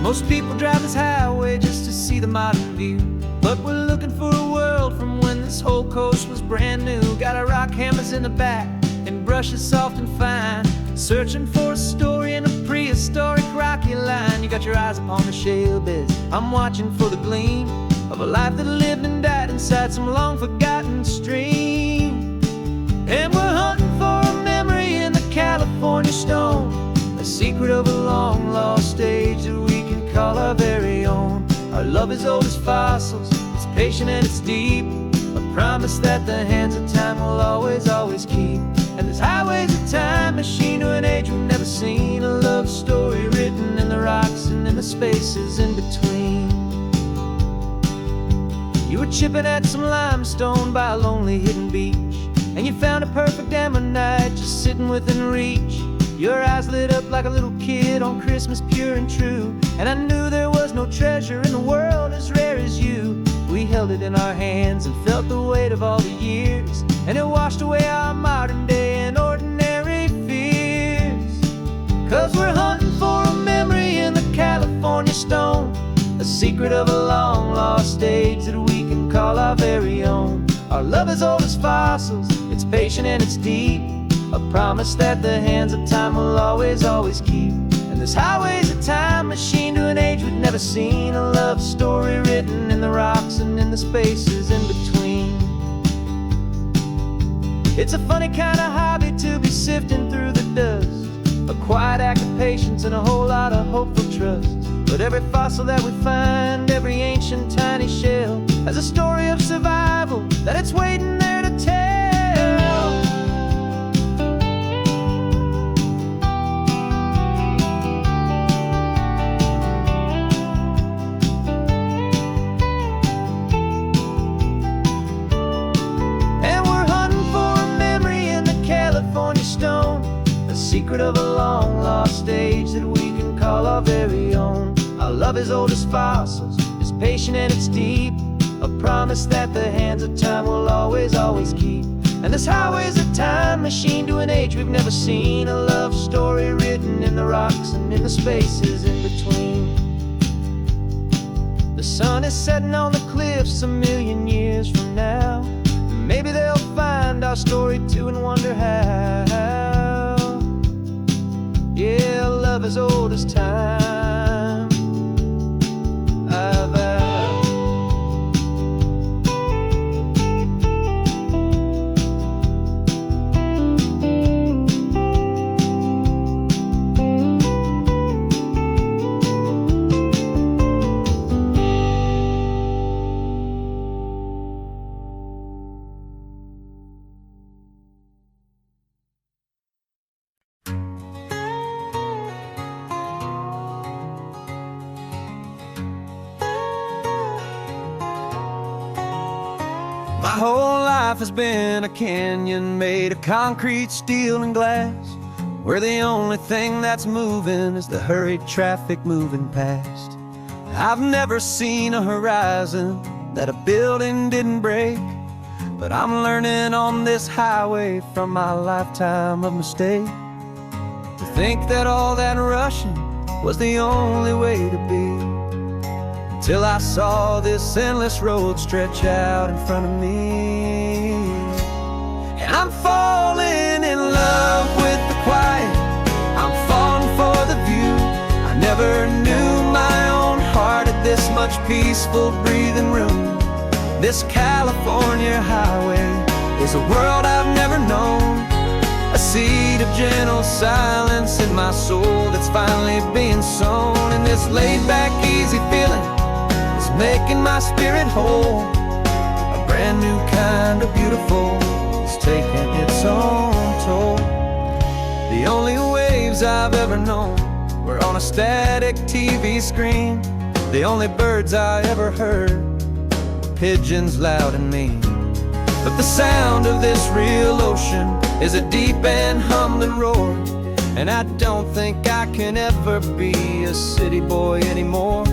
Most people drive this highway just to see the modern view, but we're looking for a world from when this whole coast was brand new. Got our rock hammers in the back and brushes soft and fine, searching for a story in a prehistoric rocky line. You got your eyes upon the shale beds, I'm watching for the gleam of a life that lived and died inside some long forgotten stream. And we're hunting for a memory in the California stone, a secret of a long lost age that we can call our very own. Our love is old as fossils, it's patient and it's deep, a promise that the hands of time will always, always keep. And this highway's a time machine to an age we've never seen, a love story written in the rocks and in the spaces in between. You were chipping at some limestone by a lonely hidden beach, and you found a perfect ammonite just sitting within reach. Your eyes lit up like a little kid on Christmas, pure and true, and I knew there was no treasure in the world as rare as you. We held it in our hands and felt the weight of all the years, and it washed away our modern day and ordinary fears. 'Cause we're hunting for a memory in the California stone, a secret of a long lost age that we can call our very own. Our love is old as fossils, it's patient and it's deep, a promise that the hands of time will always, always keep. And this highway's a time machine to an age we've never seen, a love story written in the rocks and in the spaces in between. It's a funny kind of hobby to be sifting through the dust, a quiet act of patience and a whole lot of hopeful trust. But every fossil that we find, every ancient tiny shell, has a story of survival that it's waiting there to tell. And we're hunting for a memory in the California stone, the secret of a long lost age that we can call our very own. Our love is old as fossils, it's patient and it's deep, a promise that the hands of time will always, always keep. And this highway's a time machine to an age we've never seen, a love story written in the rocks and in the spaces in between. The sun is setting on the cliffs a million years from now. Maybe they'll find our story too and wonder how. Yeah, love as old as time. My whole life has been a canyon made of concrete, steel, and glass, where the only thing that's moving is the hurried traffic moving past. I've never seen a horizon that a building didn't break, but I'm learning on this highway from my lifetime of mistake to think that all that rushing was the only way to be. Till I saw this endless road stretch out in front of me. And I'm falling in love with the quiet, I'm falling for the view. I never knew my own heart had this much peaceful breathing room. This California highway is a world I've never known, a seed of gentle silence in my soul that's finally being sown. And this laid-back, easy feeling making my spirit whole, a brand new kind of beautiful is taking its own toll. The only waves I've ever known were on a static TV screen. The only birds I ever heard were pigeons loud and mean. But the sound of this real ocean is a deep and humbling roar, and I don't think I can ever be a city boy anymore.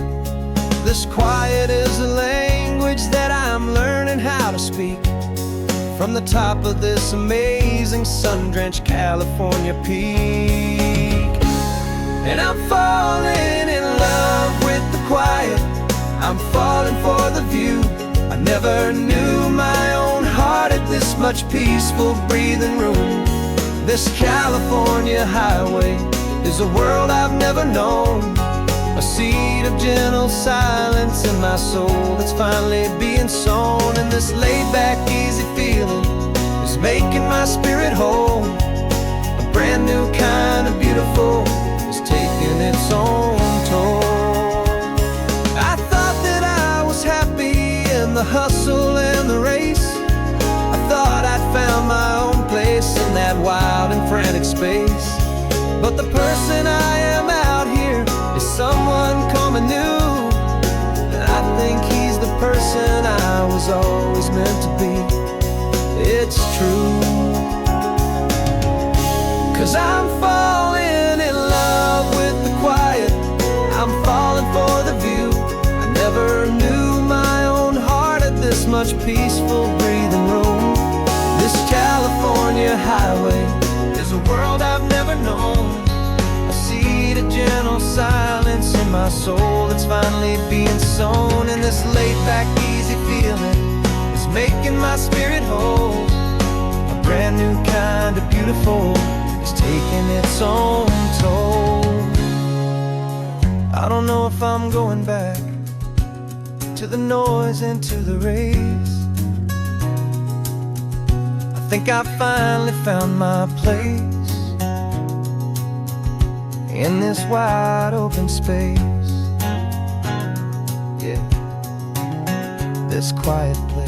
This quiet is a language that I'm learning how to speak from the top of this amazing sun-drenched California peak. And I'm falling in love with the quiet, I'm falling for the view. I never knew my own heart had this much peaceful breathing room. This California highway is a world I've never known, a seed of gentle silence in my soul that's finally being sown. And this laid-back, easy feeling is making my spirit whole, a brand new kind of beautiful is taking its own toll. I thought that I was happy in the hustle and the race, I thought I'd found my own place in that wild and frantic space. But the person I am out here is someone coming new, and I think he's the person I was always meant to be. It's true, 'cause I'm falling in love with the quiet, I'm falling for the view. I never knew my own heart had this much peaceful breathing room. This California highway is a world I've never known, a seed of gentle silence in my soul that's finally being sown. And this laid-back, easy feeling is making my spirit whole, a brand new kind of beautiful is taking its own toll. I don't know if I'm going back to the noise and to the race. I think I finally found my place in this wide open space. yeah, this quiet place.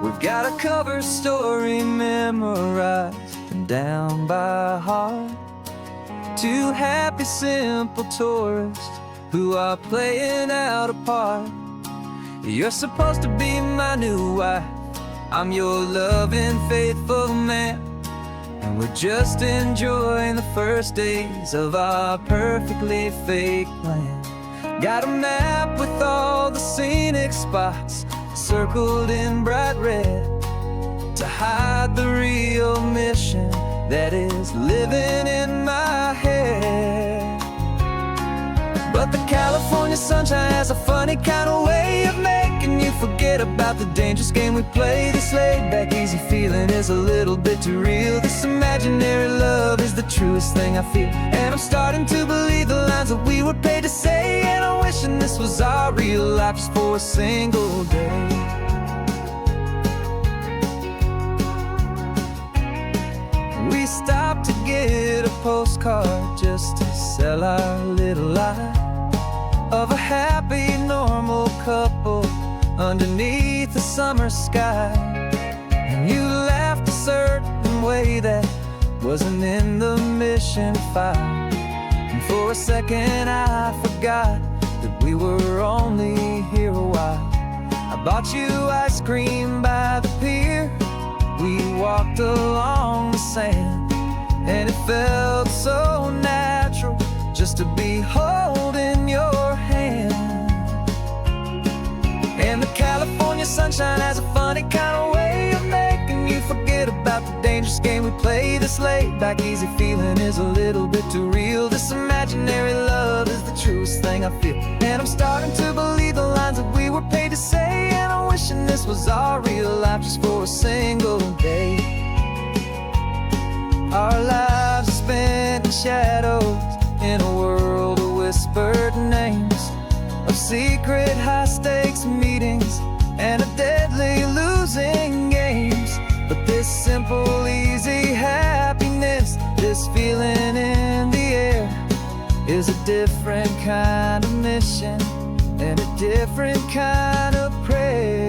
We've got a cover story memorized and down by heart. Two happy, simple tourists who are playing out a part. You're supposed to be my new wife, I'm your loving, faithful man, and we're just enjoying the first days of our perfectly fake plan. Got a map with all the scenic spots circled in bright red to hide the real mission that is living in my head. But the California sunshine has a funny kind of way of making you forget about the dangerous game we play. This laid-back, easy feeling is a little bit too real. This imaginary love is the truest thing I feel, and I'm starting to believe the lines that we were paid to say. And I'm wishing this was our real life just for a single day. We stopped to get a postcard just to sell our little lie of a happy, normal couple underneath the summer sky. And you laughed a certain way that wasn't in the mission file, and for a second I forgot that we were only here a while. I bought you ice cream by the pier, we walked along the sand, and it felt so natural just to be holding your hand. And the California sunshine has a funny kind of way of making you forget about the dangerous game we play. This laid-back, easy feeling is a little bit too real. This imaginary love is the truest thing I feel, and I'm starting to believe the lines that we were paid to say. And I'm wishing this was our real life just for a single day. Our lives are spent in shadows, in a world of whispered names, of secret high-stakes meetings and of deadly losing games. But this simple, easy happiness, this feeling in the air, is a different kind of mission and a different kind of prayer.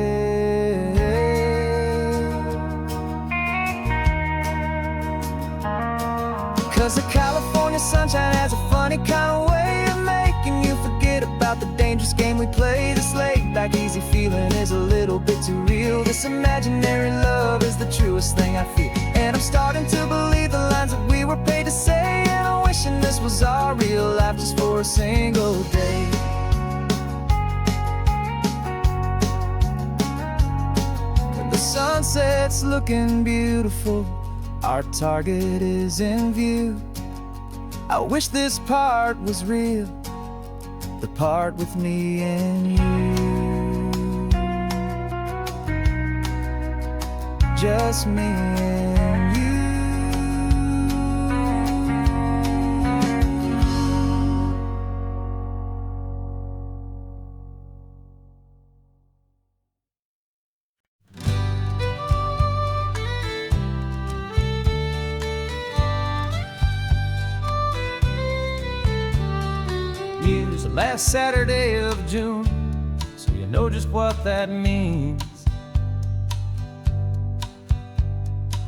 'Cause the California sunshine has a funny kind of way of making you forget about the dangerous game we play. This laid-back, easy feeling is a little bit too real. This imaginary love is the truest thing I feel, and I'm starting to believe the lines that we were paid to say. And I'm wishing this was our real life just for a single day. When the sunset's looking beautiful, our target is in view. I wish this part was real, the part with me and you. Just me and you. Use the last Saturday of June, so you know just what that means.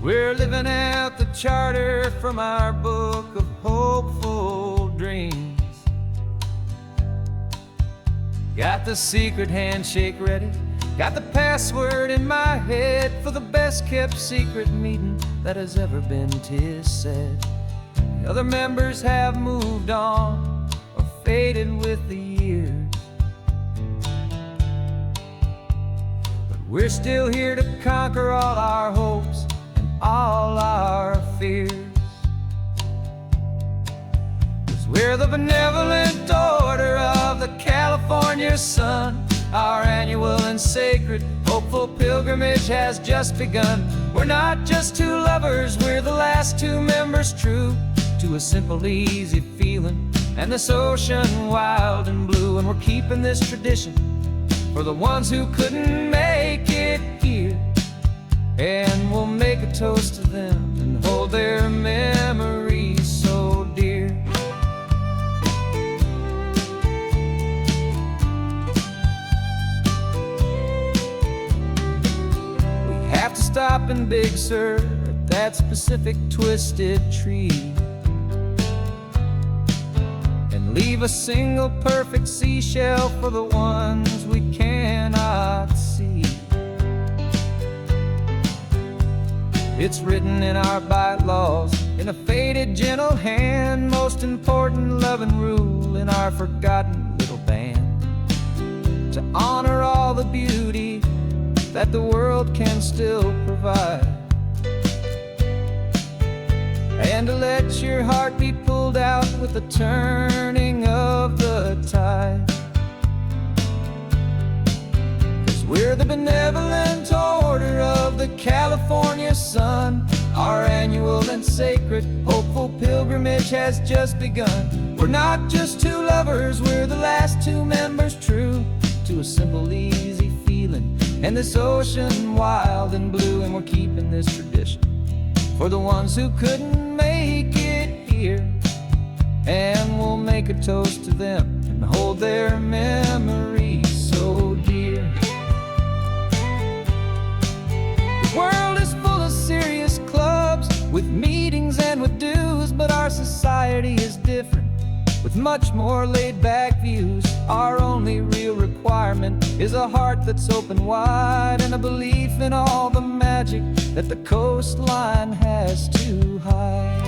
We're living out the charter from our book of hopeful dreams. Got the secret handshake ready, got the password in my head for the best kept secret meeting that has ever been, 'tis said. The other members have moved on or faded with the years, but we're still here to conquer all our hopes and all our fears. 'Cause we're the benevolent order of the California sun. Our annual and sacred hopeful pilgrimage has just begun. We're not just two lovers, we're the last two members true to a simple, easy feeling and this ocean wild and blue. And we're keeping this tradition for the ones who couldn't make it here. And we'll make a toast to them and hold their memories so dear. We have to stop in Big Sur at that specific twisted tree and leave a single perfect seashell for the ones we cannot see. It's written in our bylaws, in a faded gentle hand, most important loving rule in our forgotten little band, to honor all the beauty that the world can still provide, and to let your heart be pulled out with the turning of the tide. 'Cause we're the benevolent order of the California sun. Our annual and sacred hopeful pilgrimage has just begun. We're not just two lovers, we're the last two members true to a simple, easy feeling and this ocean wild and blue. And we're keeping this tradition for the ones who couldn't make it here, and we'll make a toast to them and hold their memories so dear. The world is full of serious clubs with meetings and with dues, but our society is different with much more laid-back views. Our only real requirement is a heart that's open wide and a belief in all the magic that the coastline has to hide.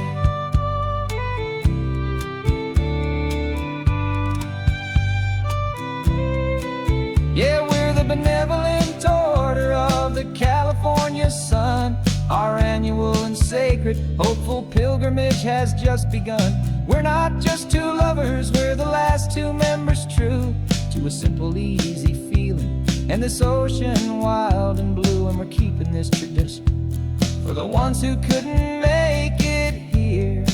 Yeah, we're the benevolent order of the California sun. Our annual and sacred hopeful pilgrimage has just begun. We're not just two lovers, we're the last two members true to a simple, easy feeling and this ocean wild and blue. And we're keeping this tradition for the ones who couldn't make it here,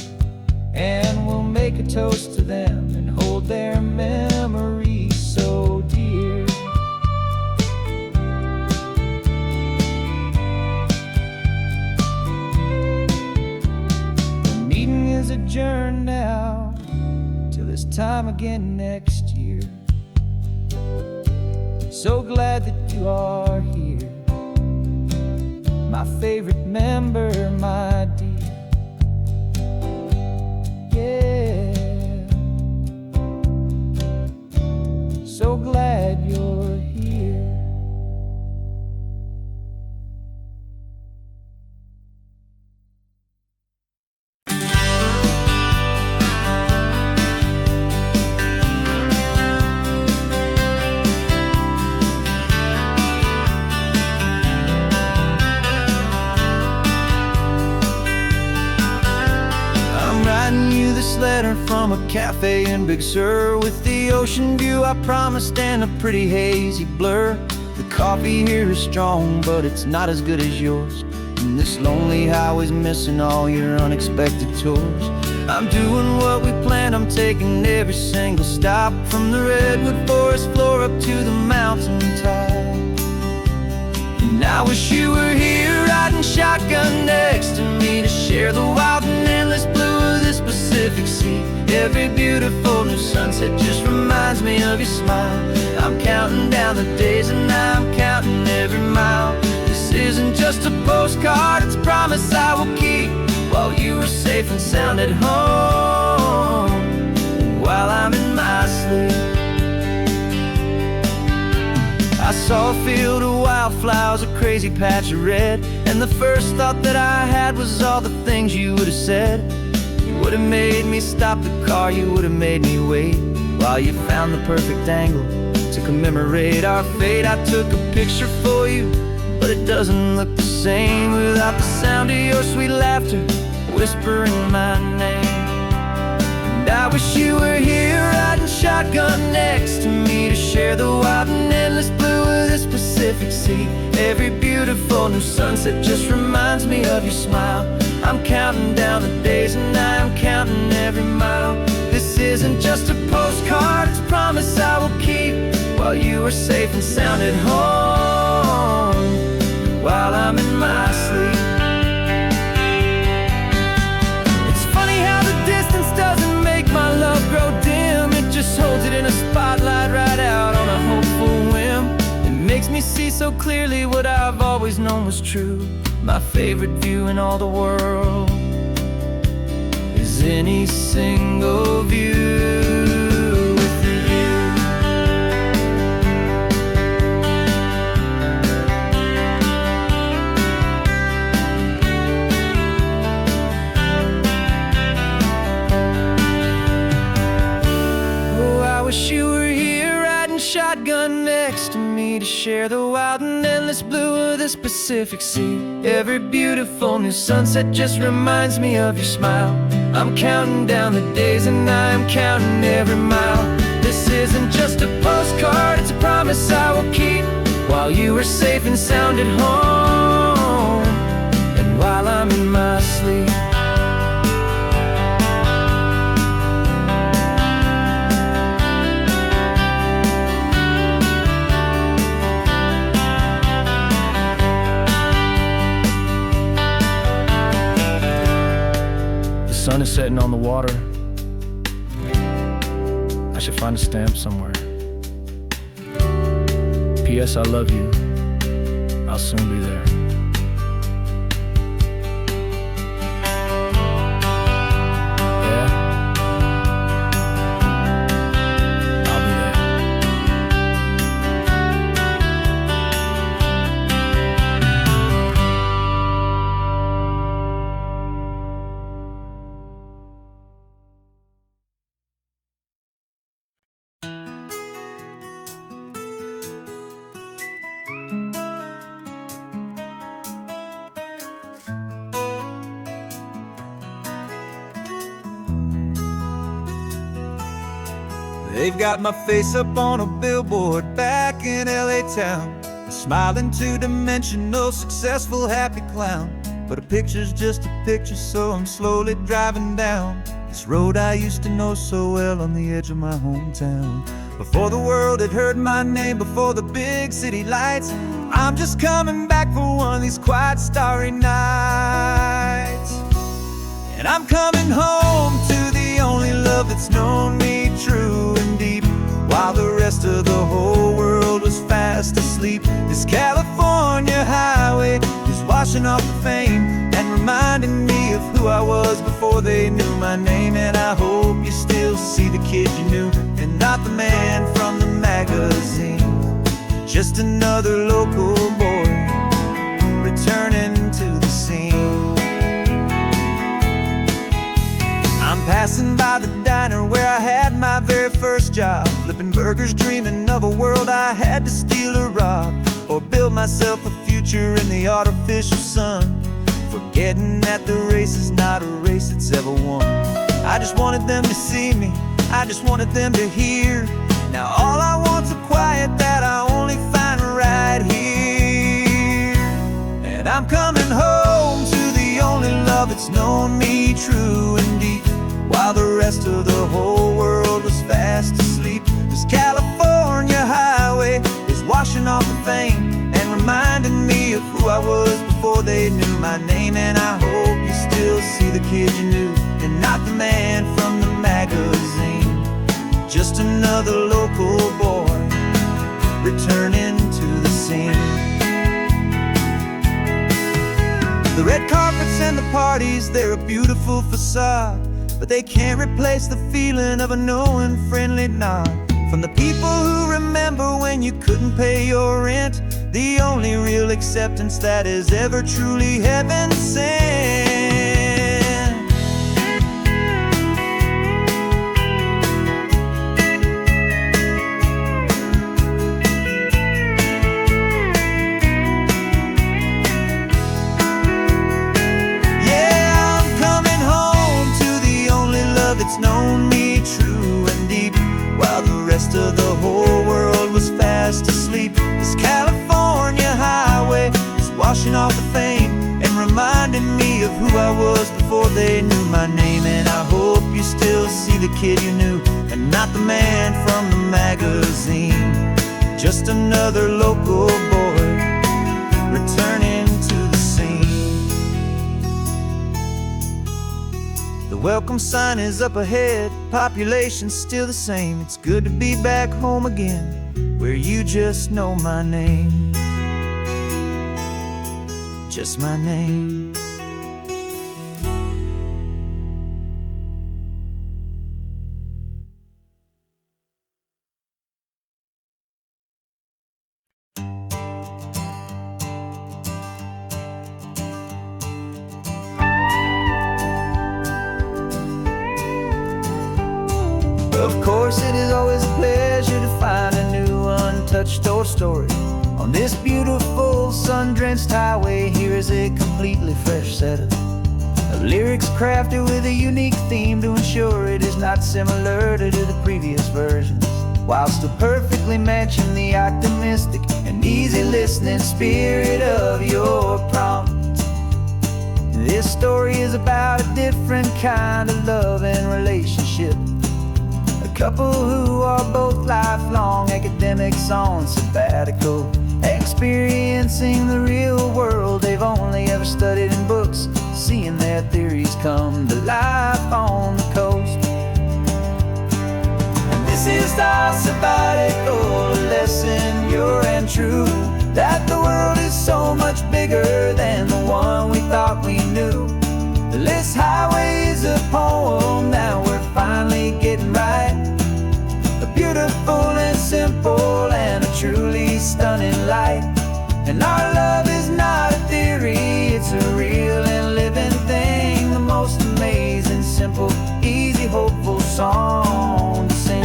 and we'll make a toast to them and hold their memories so dear. The meeting is adjourned now till this time again next year. So glad that you are here, my favorite member, my dear. Yeah, so glad you're here. This letter from a cafe in Big Sur with the ocean view I promised and a pretty hazy blur. The coffee here is strong, but it's not as good as yours, and this lonely highway's missing all your unexpected tours. I'm doing what we planned, I'm taking every single stop, from the redwood forest floor up to the mountain top. And I wish you were here riding shotgun next to me to share the wild and endless blue of this Pacific Sea. Every beautiful new sunset just reminds me of your smile. I'm counting down the days and I'm counting every mile. This isn't just a postcard, it's a promise I will keep, while you are safe and sound at home, and while I'm in my sleep. I saw a field of wildflowers, a crazy patch of red, and the first thought that I had was all the things you would have said. You would have made me stop the car, you would have made me wait, while you found the perfect angle to commemorate our fate. I took a picture for you, but it doesn't look the same without the sound of your sweet laughter whispering my name. And I wish you were here riding shotgun next to me to share the wild and endless blue of this Pacific Sea. Every beautiful new sunset just reminds me of your smile. I'm counting down the days and I'm counting every mile. This isn't just a postcard, it's a promise I will keep while you are safe and sound at home, while I'm in my sleep. It's funny how the distance doesn't make my love grow dim. It just holds it in a spotlight right out on a hopeful whim. It makes me see so clearly what I've always known was true. My favorite view in all the world is any single view with you. Oh, I wish you were here riding shotgun next to me to share the wild and endless blue of this Pacific Sea. Every beautiful new sunset just reminds me of your smile. I'm counting down the days and I am counting every mile. This isn't just a postcard, it's a promise I will keep while you are safe and sound at home, and while I'm in my sleep. The sun is setting on the water. I should find a stamp somewhere. P.S. I love you. I'll soon be there. Yeah? I'll be there. They've got my face up on a billboard back in LA town, a smiling two-dimensional, successful, happy clown. But a picture's just a picture, so I'm slowly driving down this road I used to know so well on the edge of my hometown. Before the world had heard my name, before the big city lights, I'm just coming back for one of these quiet, starry nights. And I'm coming home to the only love that's known me true and deep, while the rest of the whole world was fast asleep. This California highway is washing off the fame and reminding me of who I was before they knew my name. And I hope you still see the kid you knew, and not the man from the magazine. Just another local boy returning to the scene. I'm passing by the diner where I had my very first job, flipping burgers, dreaming of a world I had to steal or rob, or build myself a future in the artificial sun, forgetting that the race is not a race that's ever won. I just wanted them to see me, I just wanted them to hear. Now all I want's a quiet that I only find right here. And I'm coming home to the only love that's known me true and deep, while the rest of the whole world was fast asleep. This California highway is washing off the fame and reminding me of who I was before they knew my name. And I hope you still see the kid you knew, and not the man from the magazine. Just another local boy returning to the scene. The red carpets and the parties, they're a beautiful facade, but they can't replace the feeling of a knowing, friendly nod from the people who remember when you couldn't pay your rent. The only real acceptance that is ever truly heaven sent. It's known me true and deep, while the rest of the whole world was fast asleep. This California highway is washing off the fame and reminding me of who I was before they knew my name. And I hope you you still see the kid you knew, and not the man from the magazine. Just another local boy returning to the scene. The welcome sign is up ahead, population's still the same. It's good to be back home again, where you just know my name. Just my name. Of course, it is always a pleasure to find a new untouched old story. On this beautiful sun-drenched highway, here is a completely fresh set of lyrics crafted with a unique theme to ensure it is not similar to the previous versions, while still perfectly matching the optimistic and easy listening spirit of your prompt. This story is about a different kind of love and relationship. Couple who are both lifelong academics on sabbatical, experiencing the real world they've only ever studied in books, seeing their theories come to life on the coast. And this is our sabbatical lesson, pure and true, that the world is so much bigger than the one we thought we knew. This highway is a poem that we're finally getting right. Beautiful and simple and a truly stunning light. And our love is not a theory, it's a real and living thing. The most amazing, simple, easy, hopeful song to sing.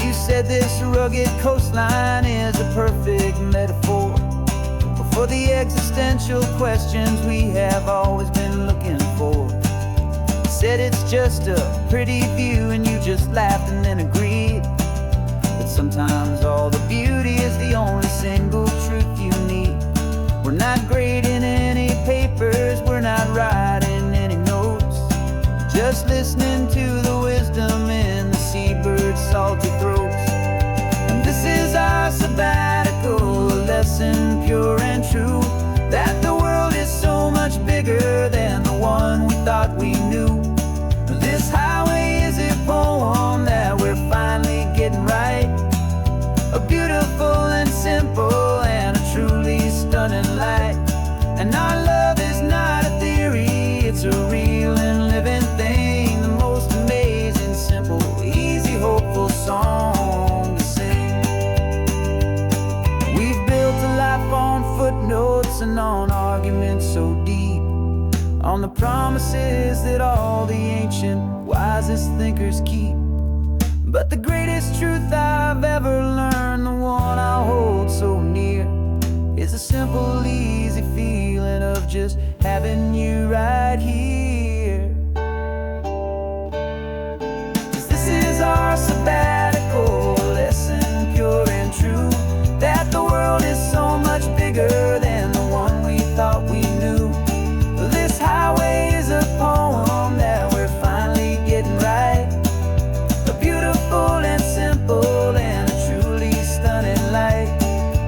You said this rugged coastline is a perfect metaphor for the existential questions we have always been looking for. Said it's just a pretty view and you just laughed and then agreed. But sometimes all the beauty is the only single truth you need. We're not grading any papers, we're not writing any notes, just listening to the wisdom in the seabird's salty throats. And this is our sabbatical lesson, pure and true, that the world is so much bigger than the one we thought we knew. This highway is a poem that we're finally getting right. A beautiful and simple and a truly stunning light. And our love is not a theory, it's a real and living thing. The most amazing, simple, easy, hopeful song to sing. We've built a life on footnotes and on arguments so deep, on the promises that all the ancient, wisest thinkers keep. But the greatest truth I've ever learned, the one I hold so near, is a simple, easy feeling of just having you right here. 'Cause this is our sabbatical lesson, pure and true, that the world is so much bigger than the one we thought we knew. This highway is a poem that we're finally getting right. A beautiful and simple and a truly stunning light.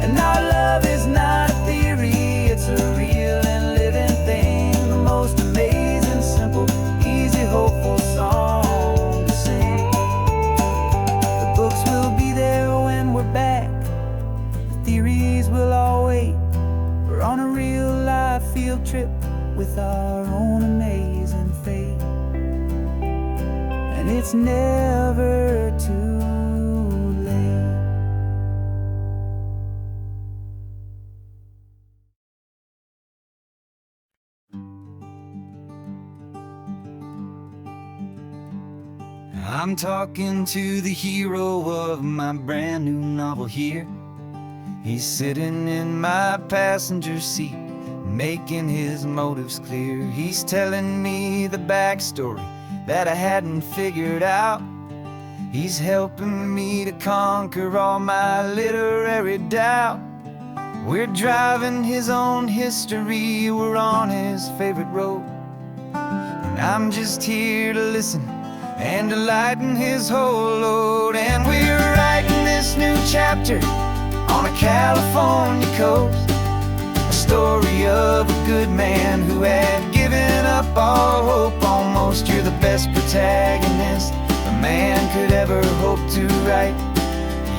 And our love is not a theory, it's a real and living thing. The most amazing, simple, easy, hopeful song to sing. The books will be there when we're back, the theories will all wait. We're on a real life field trip with our own amazing fate. And it's never too late. I'm talking to the hero of my brand new novel here. He's sitting in my passenger seat, making his motives clear. He's telling me the backstory that I hadn't figured out. He's helping me to conquer all my literary doubt. We're driving his own history, we're on his favorite road. And I'm just here to listen and to lighten his whole load. And we're writing this new chapter on a California coast, a story of a good man who had given up all hope almost. You're the best protagonist a man could ever hope to write.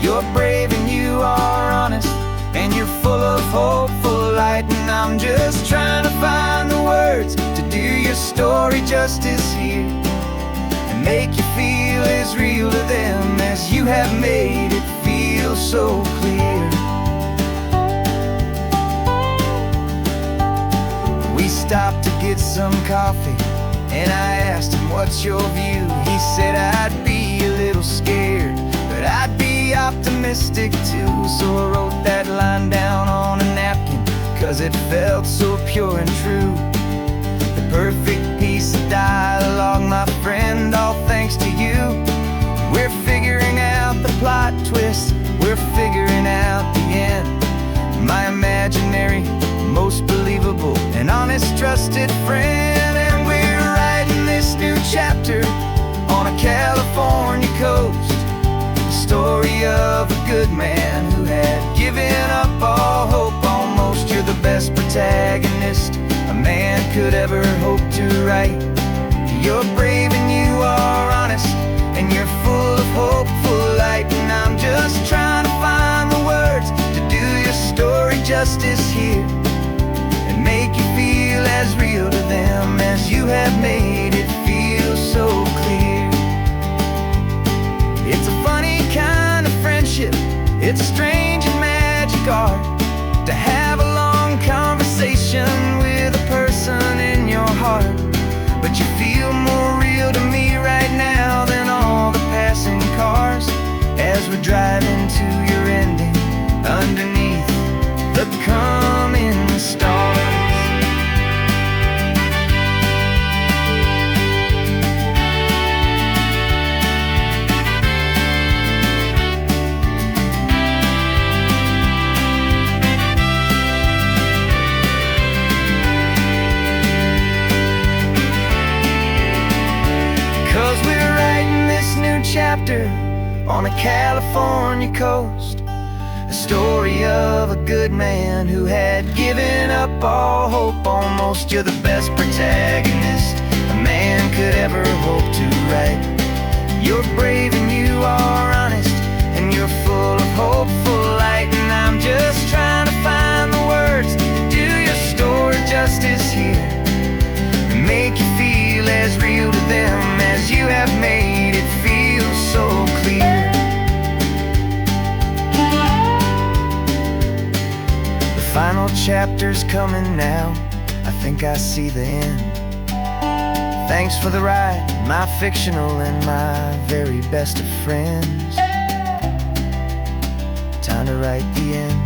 You're brave and you are honest, and you're full of hopeful light. And I'm just trying to find the words to do your story justice here, and make you feel as real to them as you have made it feel so clear. We stopped to get some coffee, and I asked him, what's your view? He said, I'd be a little scared, but I'd be optimistic too. So I wrote that line down on a napkin, 'cause it felt so pure and true. The perfect piece of dialogue, my friend, all thanks to you. We're figuring out the plot twist, we're figuring out the end. My imaginary, most believable and honest trusted friend. And we're writing this new chapter on a California coast, story of a good man who had given up all hope almost. You're the best protagonist a man could ever hope to write. You're brave and you are honest, and you're full of hopeful light. And I'm just trying to find the words to do your story justice here, and make you feel as real to them as you have made it feel so clear. It's a funny kind of friendship, it's strange and magic art to have a long conversation with a person in your heart. But you feel more real to me right now than all the passing cars, as we're driving to your ending underneath the coming stars. Chapter on a California coast, a story of a good man who had given up all hope almost. You're the best protagonist a man could ever hope to write. You're brave and you are honest, and you're full of hopeful light. And I'm just trying to find the words to do your story justice here, and make you feel as real to them as you have made it feel so clear. The final chapter's coming now, I think I see the end. Thanks for the ride, my fictional and my very best of friends. Time to write the end.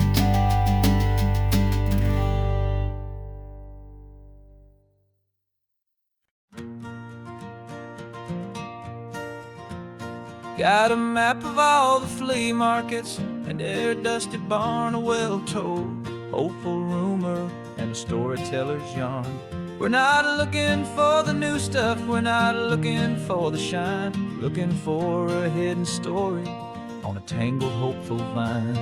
Got a map of all the flea markets and their dusty barn, a well-told hopeful rumor and a storyteller's yarn. We're not looking for the new stuff, we're not looking for the shine, looking for a hidden story on a tangled hopeful vine.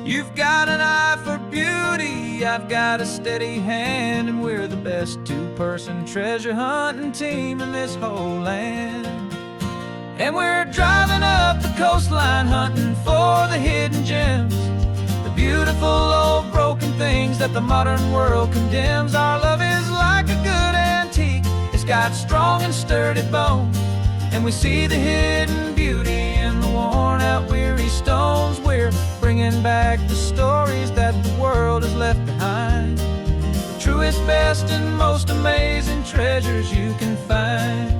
You've got an eye for beauty, I've got a steady hand, and we're the best two-person treasure hunting team in this whole land. And we're driving up the coastline hunting for the hidden gems, the beautiful old broken things that the modern world condemns. Our love is like a good antique, it's got strong and sturdy bones, and we see the hidden beauty in the worn out weary stones. We're bringing back the stories that the world has left behind, the truest, best and most amazing treasures you can find.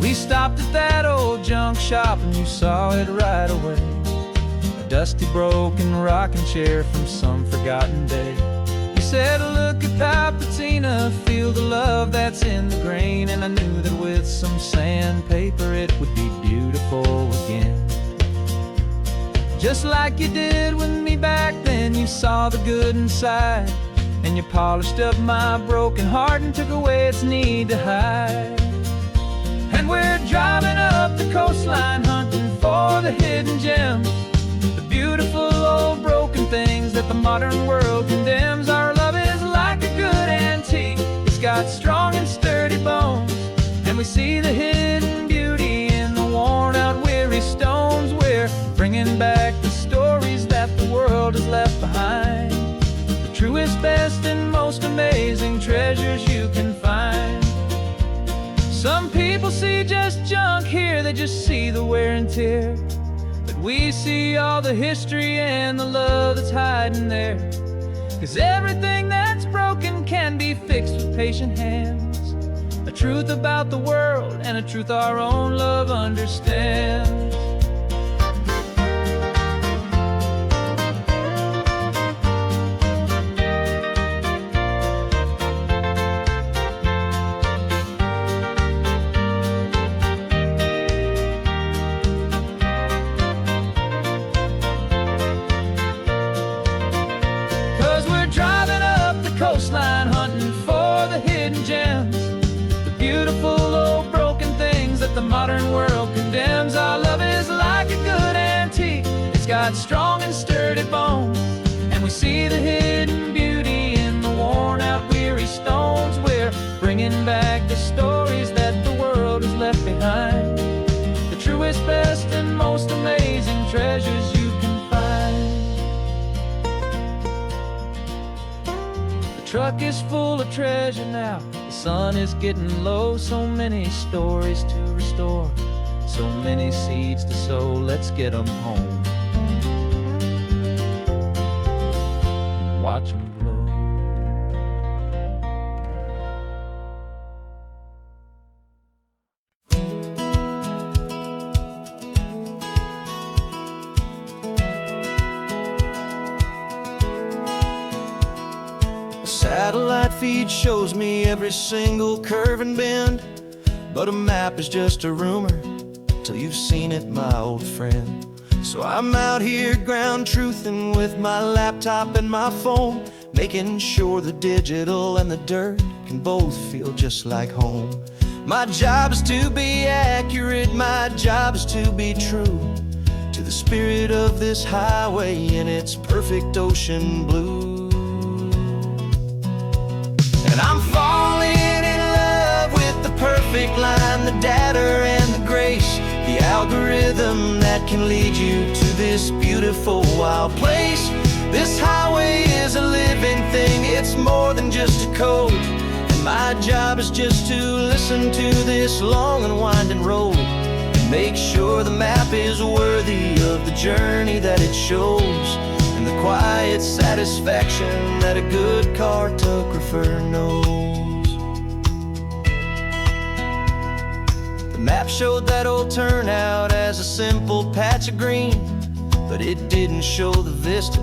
We stopped at that old junk shop and you saw it right away, a dusty broken rocking chair from some forgotten day. You said, look at that patina, feel the love that's in the grain, and I knew that with some sandpaper it would be beautiful again. Just like you did with me back then. You saw the good inside, and you polished up my broken heart and took away its need to hide. And we're driving up the coastline, hunting for the hidden gems, the beautiful old broken things that the modern world condemns. Our love is like a good antique, it's got strong and sturdy bones, and we see the hidden beauty in the worn out weary stones. We're bringing back the stories that the world has left behind, the truest, best, and most amazing treasures you can find. Some people see just junk here, they just see the wear and tear, but we see all the history and the love that's hiding there. 'Cause everything that's broken can be fixed with patient hands, a truth about the world and a truth our own love understands. 'Cause we're driving up the coastline, hunting for the hidden gems, the beautiful old broken things that the modern world condemns. Our love is like a good antique, it's got strong and sturdy bones, and we see the hidden beauty in the worn out weary stones. We're bringing back the stories that the world has left behind, the truest, best, and most amazing treasures you can find. The truck is full of treasure now, the sun is getting low. So many stories to restore, so many seeds to sow. Let's get them home, watch them grow. Satellite feed shows me every single curve and bend, but a map is just a rumor till you've seen it, my old friend. So I'm out here ground truthing with my laptop and my phone, making sure the digital and the dirt can both feel just like home. My job is to be accurate, my job is to be true to the spirit of this highway in its perfect ocean blue. And I'm falling in love with the perfect line, the data and the grace, the algorithm that can lead you to this beautiful wild place. This highway is a living thing, it's more than just a code, and my job is just to listen to this long and winding road and make sure the map is worthy of the journey that it shows, and the quiet satisfaction that a good cartographer knows. The map showed that old turnout as a simple patch of green, but it didn't show the vista,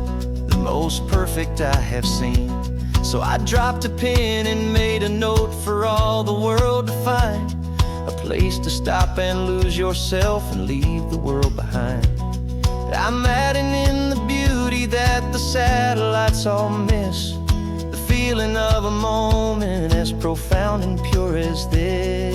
the most perfect I have seen. So I dropped a pin and made a note for all the world to find, a place to stop and lose yourself and leave the world behind. I'm adding in the beauty that the satellites all miss, the feeling of a moment as profound and pure as this.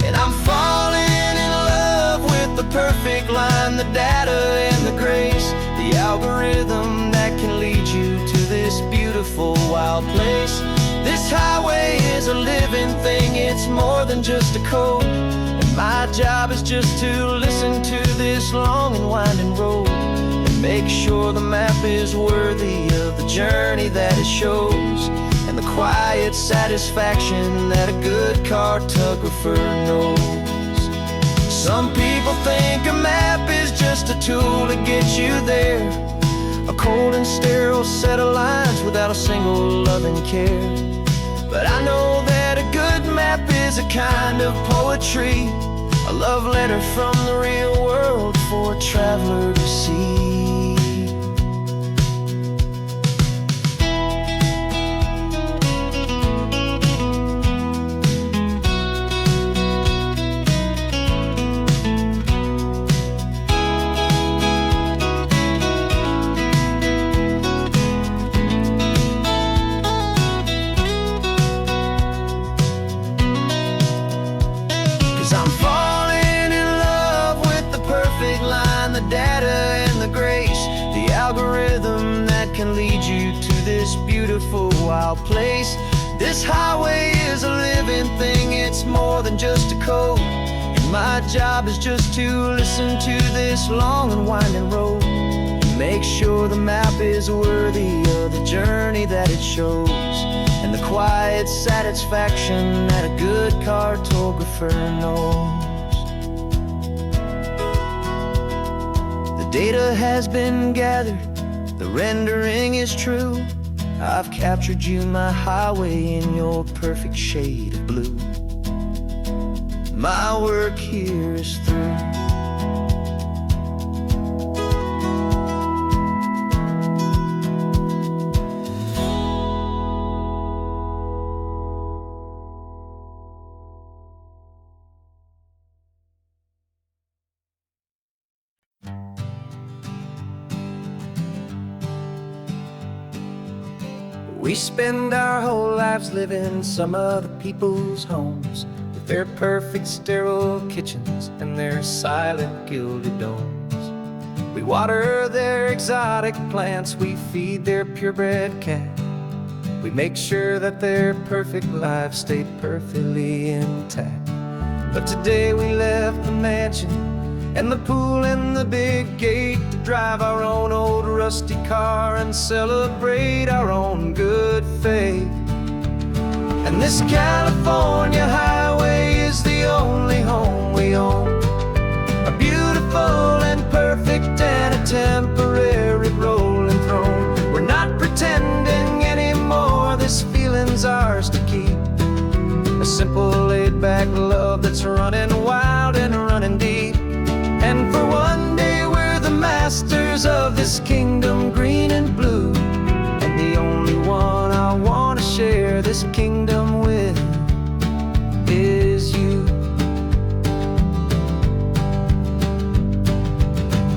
And I'm falling in love with the perfect line, the data and the grace, the algorithm that can lead you to this beautiful wild place. This highway is a living thing, it's more than just a code, and my job is just to listen to this long and winding road and make sure the map is worthy of the journey that it shows, and the quiet satisfaction that a good cartographer knows. Some people think a map is just a tool to get you there, a cold and sterile set of lines without a single loving care. But I know that a good map is a kind of poetry, a love letter from the real world for a traveler to see. place. This highway is a living thing, it's more than just a code. And my job is just to listen to this long and winding road, and make sure the map is worthy of the journey that it shows, and the quiet satisfaction that a good cartographer knows. The data has been gathered, the rendering is true. I've captured you, my highway, in your perfect shade of blue. My work here is through. We spend our whole lives living some other people's homes, with their perfect sterile kitchens and their silent gilded domes. We water their exotic plants, we feed their purebred cat. We make sure that their perfect lives stay perfectly intact. But today we left the mansion and the pool and the big gate to drive our own old rusty car and celebrate our own good faith. And this California highway is the only home we own, a beautiful and perfect and a temporary rolling throne. We're not pretending anymore, this feeling's ours to keep, a simple laid-back love that's running wild and running deep. And for one day we're the masters of this kingdom green and blue, and the only one I want to share this kingdom with is you.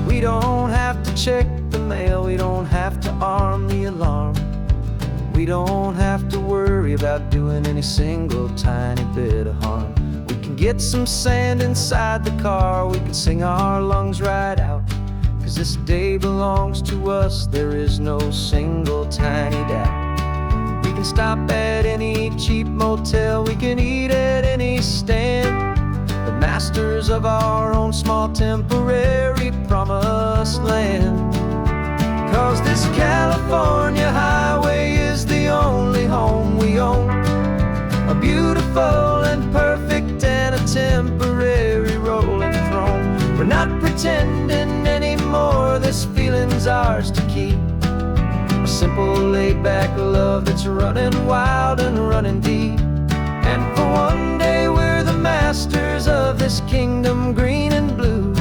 We don't have to check the mail, we don't have to arm the alarm, we don't have to worry about doing any single tiny bit of harm. We can get some sand inside the car, we can sing our lungs right out, 'cause this day belongs to us, there is no single tiny doubt. We can stop at any cheap motel, we can eat at any stand, the masters of our own small temporary promised land. 'Cause this California highway is the only home we own, a beautiful and perfect and a temporary rolling throne. We're not pretending anymore, this feeling's ours to keep, a simple laid-back love that's running wild and running deep. And for one day we're the masters of this kingdom green and blue,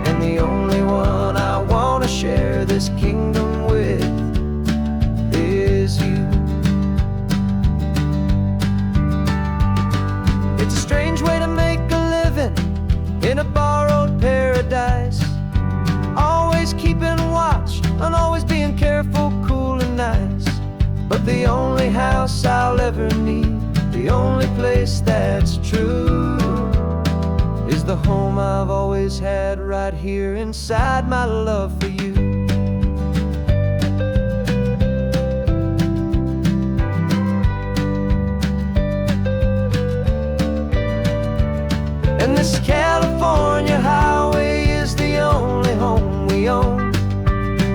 and the only one I want to share this kingdom with is you. It's a strange way to make a living in a borrowed paradise, always keeping watch and always being careful, cool and nice. But the only house I'll ever need, the only place that's true, is the home I've always had right here inside my love for you. And this California highway is the only home we own,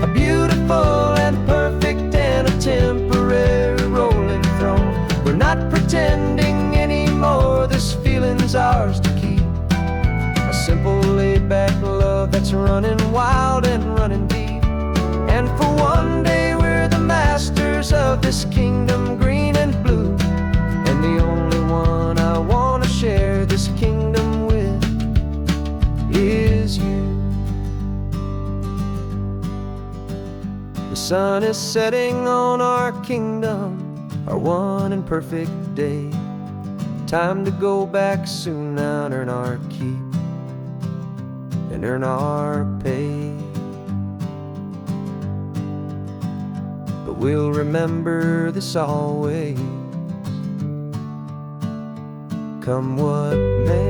a beautiful and perfect and a temporary rolling throne. We're not pretending anymore, this feeling's ours to keep, a simple laid-back love that's running wild and running deep. And for one day we're the masters of this kingdom green and blue, and the only one I want to share this kingdom with is you. The sun is setting on our kingdom, our one and perfect day. Time to go back soon now and earn our keep and earn our pay. But we'll remember this always, come what may.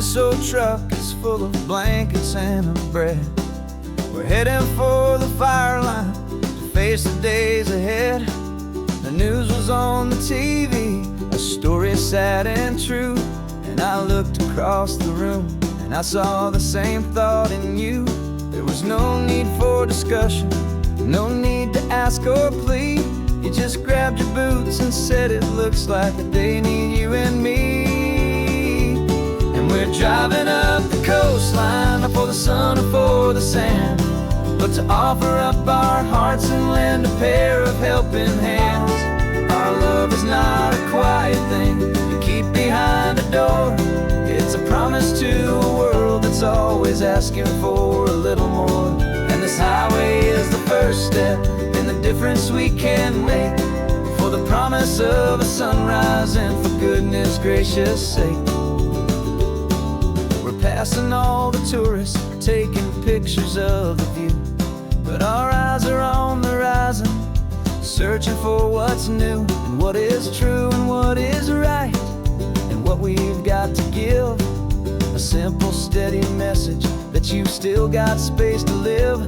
this old truck is full of blankets and a bread. We're heading for the fire line to face the days ahead. The news was on the TV, a story sad and true. And I looked across the room and I saw the same thought in you. There was no need for discussion, no need to ask or plead. You just grabbed your boots and said it looks like the day need you and me. And we're driving up the coastline, not for the sun or for the sand, but to offer up our hearts and lend a pair of helping hands. Our love is not a quiet thing you keep behind a door. It's a promise to a world that's always asking for a little more. And this highway is the first step in the difference we can make, for the promise of a sunrise and for goodness gracious sake. We're passing all the tourists, taking pictures of the view, but our eyes are on the horizon, searching for what's new and what is true and what is right, and what we've got to give. A simple, steady message that you've still got space to live,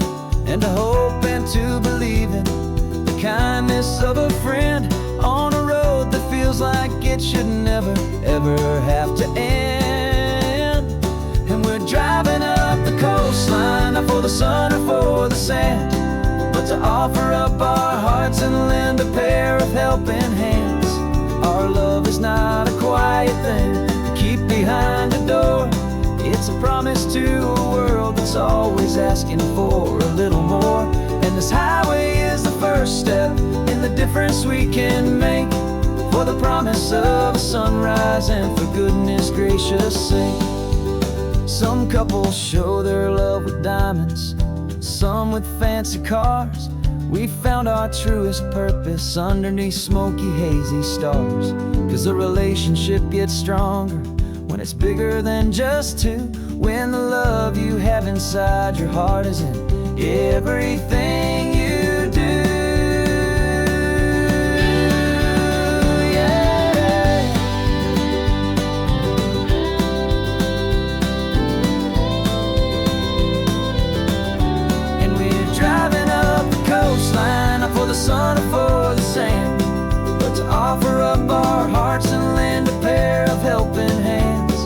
and to hope and to believe in the kindness of a friend on a road that feels like it should never, ever have to end. And we're driving up the coastline, not for the sun or for the sand, but to offer up our hearts and lend a pair of helping hands. Our love is not a quiet thing to keep behind a door. It's a promise to a world that's always asking for a little more. And this highway is the first step in the difference we can make, for the promise of a sunrise and for goodness gracious sake. Some couples show their love with diamonds, some with fancy cars. We found our truest purpose underneath smoky, hazy stars. 'Cause the relationship gets stronger when it's bigger than just two, when the love you have inside your heart is in everything you do. Yeah. And we're driving up the coastline, not for the sun or for the sand, but to offer up our hearts and lend a pair of helping hands.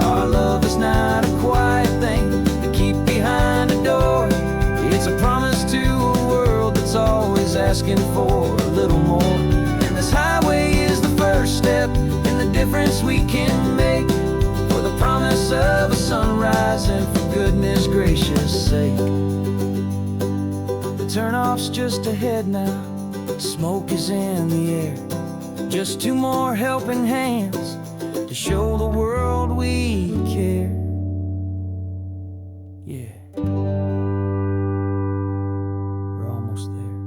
Our love is not a quiet thing to keep behind a door. It's a promise to a world that's always asking for a little more. And this highway is the first step in the difference we can make, for the promise of a sunrise and for goodness gracious sake. The turnoff's just ahead now, smoke is in the air. Just two more helping hands to show the world we care. Yeah, we're almost there.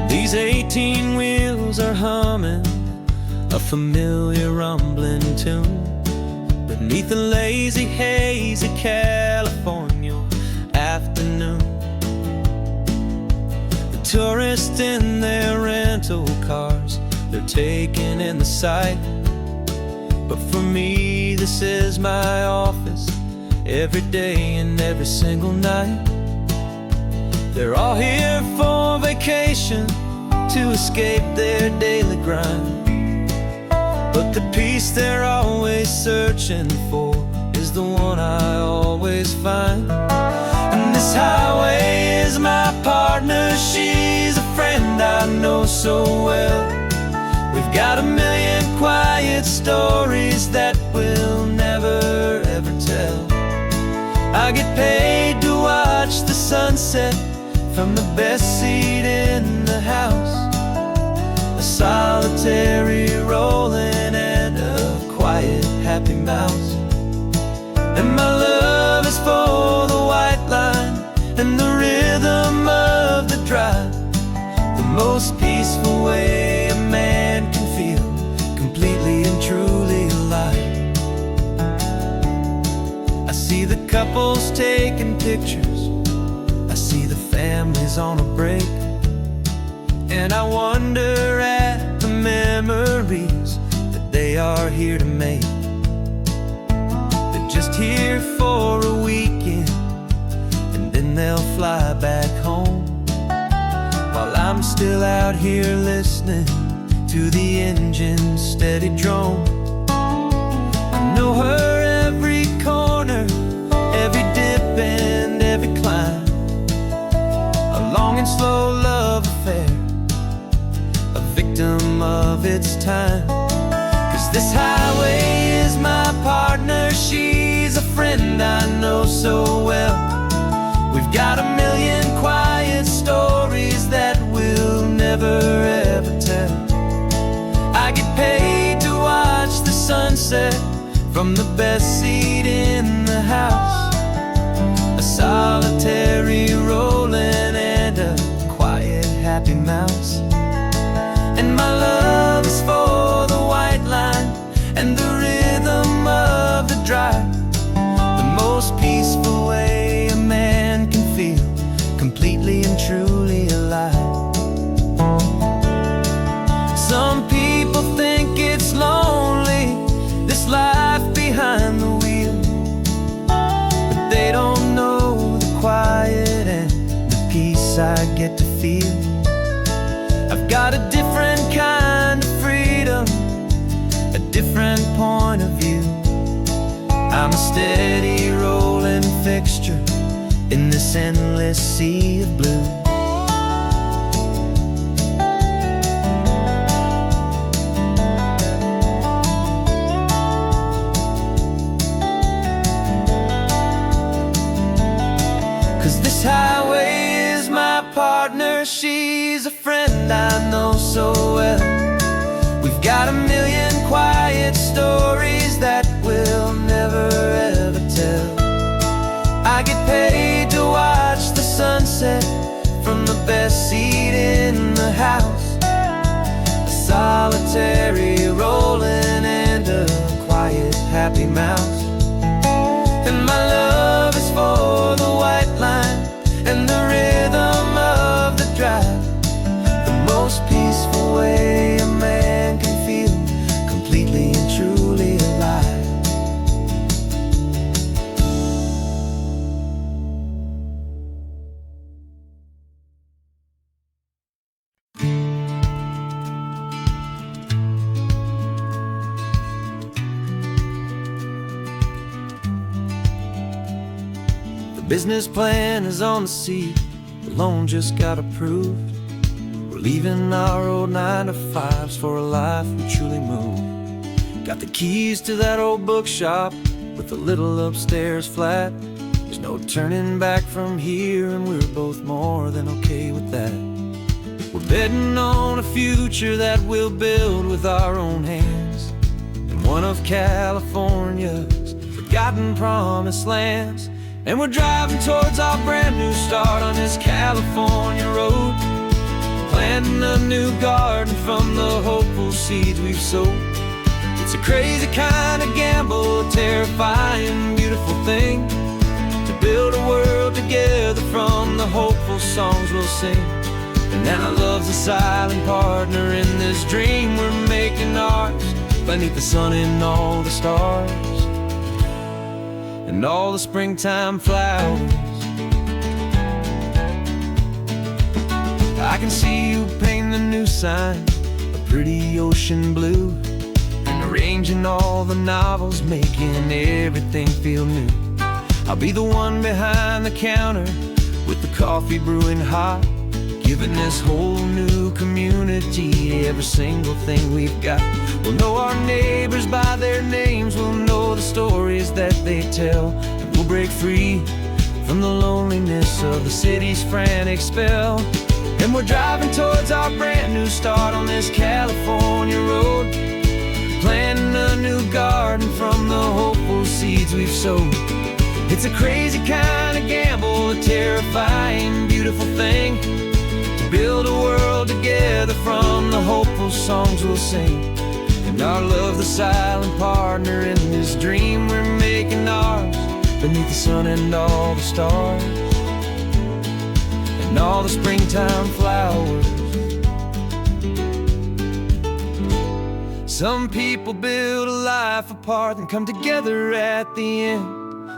These 18 wheels are humming a familiar rumbling tune beneath a lazy, hazy California afternoon. The tourists in their rental cars, they're taking in the sight, but for me this is my office every day and every single night. They're all here for vacation, to escape their daily grind, but the peace they're always searching for is the one I always find. And this highway is my partner, she's a friend I know so well. We've got a million quiet stories that we'll never ever tell. I get paid to watch the sunset from the best seat in the house, a solitary rolling and a quiet happy mouse. And my love is for the white line and the rhythm of the drive, the most peaceful way a man can feel completely and truly couples taking pictures. I see the families on a break, and I wonder at the memories that they are here to make. They're just here for a weekend, and then they'll fly back home, while I'm still out here listening to the engine's steady drone. I know her every corner, every dip and every climb, a long and slow love affair, a victim of its time. 'Cause this highway is my partner, she's a friend I know so well. We've got a million quiet stories that we'll never ever tell. I get paid to watch the sunset from the best seat in the house, a solitary rolling and a quiet happy mouse. And my love is for the white line and the rhythm of the drive, the most peaceful way a man can feel completely and truly alive. Some people think it's lonely, this life behind the wheel, but they don't know the quiet and the peace I get to feel. I've got a different kind of freedom, a different point of view. I'm a steady rolling fixture in this endless sea of blue. This highway is my partner, she's a friend I know so well. We've got a million quiet stories that we'll never ever tell. I get paid to watch the sunset from the best seat in the house, a solitary rolling and a quiet happy mouse. And my love is for the white line and the rhythm of the drive, the most peaceful way a man can feel completely and truly alive. Business plan is on the seat, the loan just got approved. We're leaving our old 9-to-5s for a life we truly move. Got the keys to that old bookshop with the little upstairs flat. There's no turning back from here, and we're both more than okay with that. We're betting on a future that we'll build with our own hands in one of California's forgotten promised lands. And we're driving towards our brand new start on this California road, planting a new garden from the hopeful seeds we've sowed. It's a crazy kind of gamble, a terrifying, beautiful thing, to build a world together from the hopeful songs we'll sing. And now love's a silent partner in this dream we're making ours, beneath the sun and all the stars and all the springtime flowers. I can see you painting a new sign, a pretty ocean blue, and arranging all the novels, making everything feel new. I'll be the one behind the counter with the coffee brewing hot, giving this whole new community every single thing we've got. We'll know our neighbors by their names, we'll know the stories that they tell, and we'll break free from the loneliness of the city's frantic spell. And we're driving towards our brand new start on this California road, planting a new garden from the hopeful seeds we've sowed. It's a crazy kind of gamble, a terrifying, beautiful thing, to build a world together from the hopeful songs we'll sing. And our love, the silent partner in this dream we're making ours, beneath the sun and all the stars, and all the springtime flowers. Some people build a life apart and come together at the end,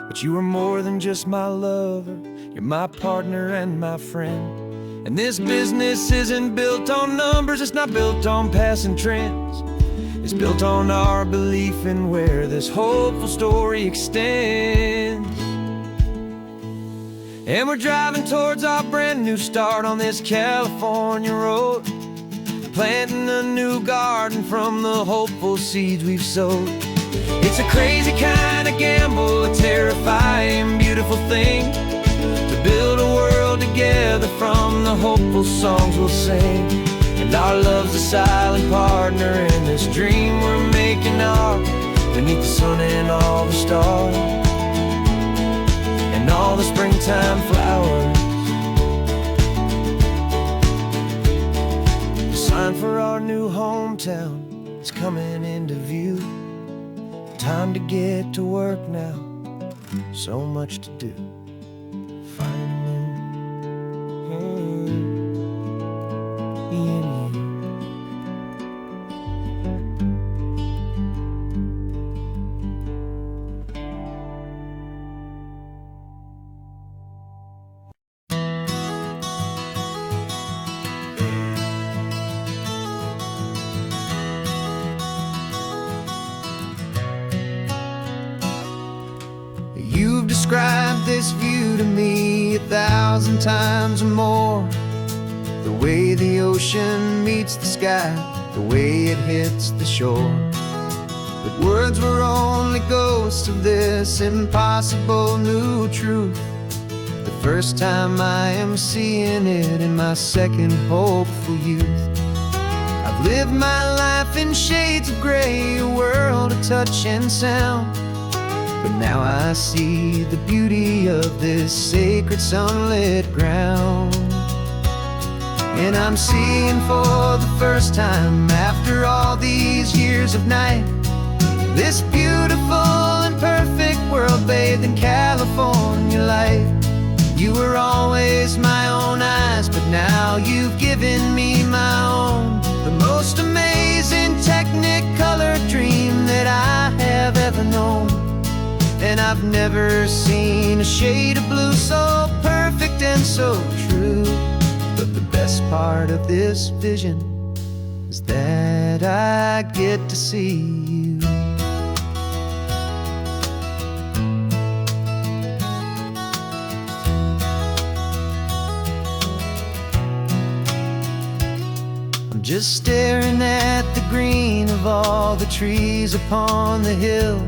but you are more than just my lover, you're my partner and my friend. And this business isn't built on numbers, it's not built on passing trends. It's built on our belief in where this hopeful story extends. And we're driving towards our brand new start on this California road, planting a new garden from the hopeful seeds we've sowed. It's a crazy kind of gamble, a terrifying, beautiful thing, to build a world together from the hopeful songs we'll sing. And our love's a silent partner in this dream we're making ours, beneath the sun and all the stars, and all the springtime flowers. The sign for our new hometown is coming into view. Time to get to work now, so much to do. You've described this view to me 1,000 times or more. The way the ocean meets the sky, the way it hits the shore. But words were only ghosts of this impossible new truth. The first time I am seeing it in my second hopeful youth. I've lived my life in shades of gray, a world of touch and sound. But now I see the beauty of this sacred sunlit ground. And I'm seeing for the first time, after all these years of night, this beautiful and perfect world bathed in California light. You were always my own eyes, but now you've given me my own. The most amazing technicolor dream that I have ever known. And I've never seen a shade of blue so perfect and so true. But the best part of this vision is that I get to see you. I'm just staring at the green of all the trees upon the hill.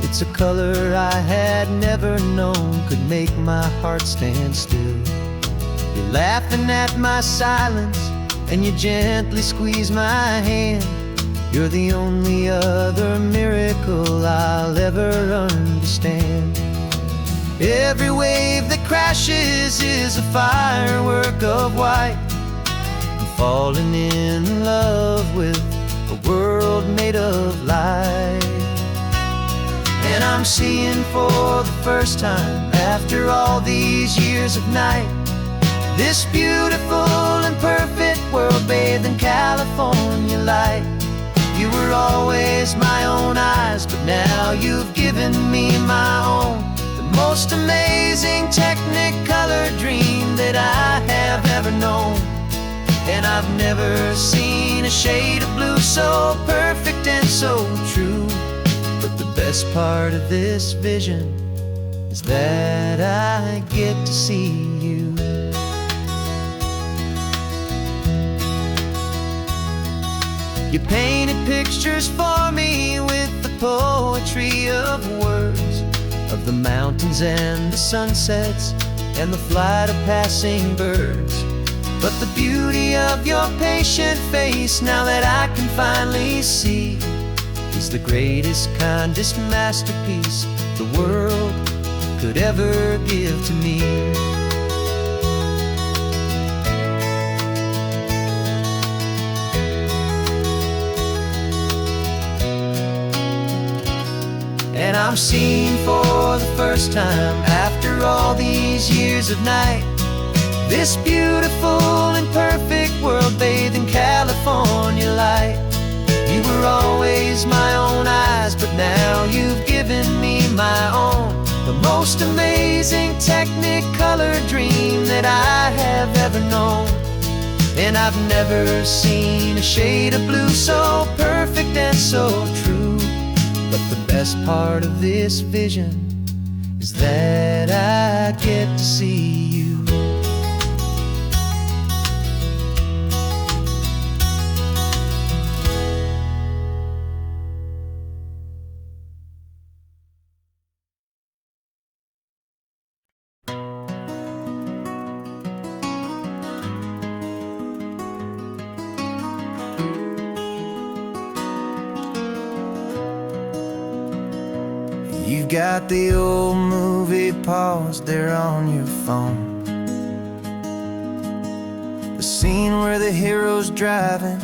It's a color I had never known could make my heart stand still. You're laughing at my silence, and you gently squeeze my hand. You're the only other miracle I'll ever understand. Every wave that crashes is a firework of white. I'm falling in love with a world made of light. And I'm seeing for the first time, after all these years of night, this beautiful and perfect world bathed in California light. You were always my own eyes, but now you've given me my own. The most amazing technicolor dream that I have ever known. And I've never seen a shade of blue so perfect and so true. But the best part of this vision is that I get to see you. You painted pictures for me with the poetry of words, of the mountains and the sunsets and the flight of passing birds. But the beauty of your patient face, now that I can finally see, is the greatest, kindest masterpiece the world could ever give to me. And I'm seeing for the first time after all these years of night this beautiful and perfect world bathed in California light. You were always my own eyes, but now you've given me my own, the most amazing Technicolor dream that I have ever known. And I've never seen a shade of blue so perfect and so true. But the best part of this vision is that I get to see you. You've got the old movie paused there on your phone, the scene where the hero's driving,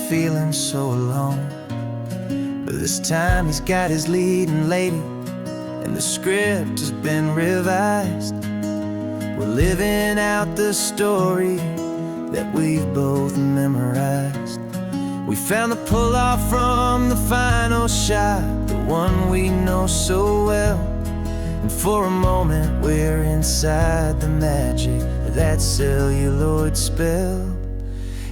feeling so alone. But this time he's got his leading lady, and the script has been revised. We're living out the story that we've both memorized. We found the pull-off from the final shot, the one we know so well. And for a moment we're inside the magic of that celluloid spell.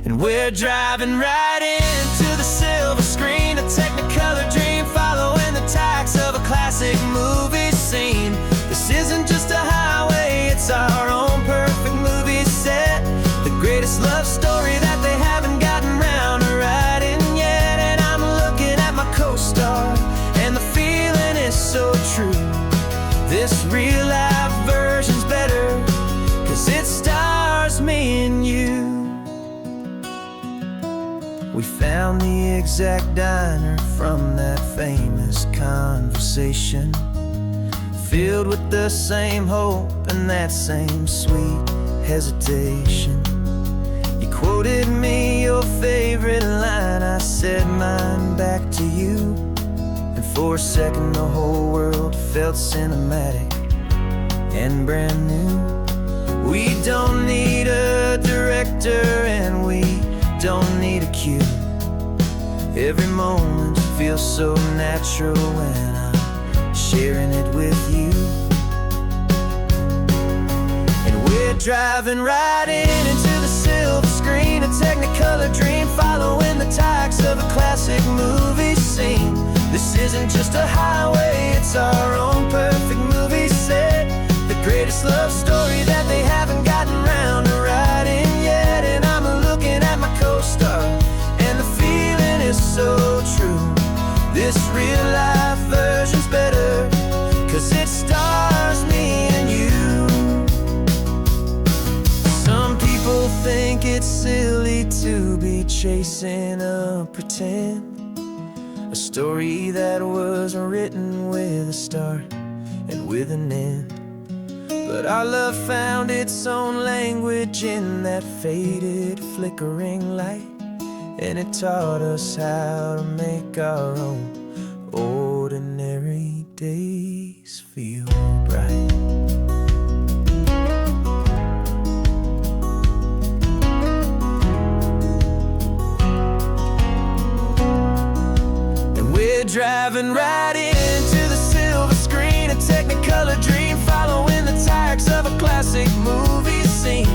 And we're driving right into the silver screen, a Technicolor dream following the tacks of a classic movie scene. This isn't just a highway, it's our own perfect movie set, the greatest love story that they haven't gotten round to writing yet. And I'm looking at my co-star, and the feeling is so true. This real life version's better, 'cause it stars me and you. We found the exact diner from that famous conversation, filled with the same hope and that same sweet hesitation. You quoted me your favorite line, I said mine back to you. And for a second the whole world felt cinematic and brand new. We don't need a director and we don't need a cue. Every moment feels so natural when I'm sharing it with you. And we're driving right into the silver screen, a Technicolor dream following the tacks of a classic movie scene. This isn't just a highway, it's our own perfect movie set, the greatest love story that they haven't gotten round to writing yet. And I'm looking at my co-star, and the feeling is so true. This real life version's better, 'cause it stars me and you. Some people think it's silly to be chasing a pretend, a story that was written with a start and with an end. But our love found its own language in that faded, flickering light, and it taught us how to make our own ordinary days feel bright. And we're driving right into the silver screen, a Technicolor dream following the tacks of a classic movie scene.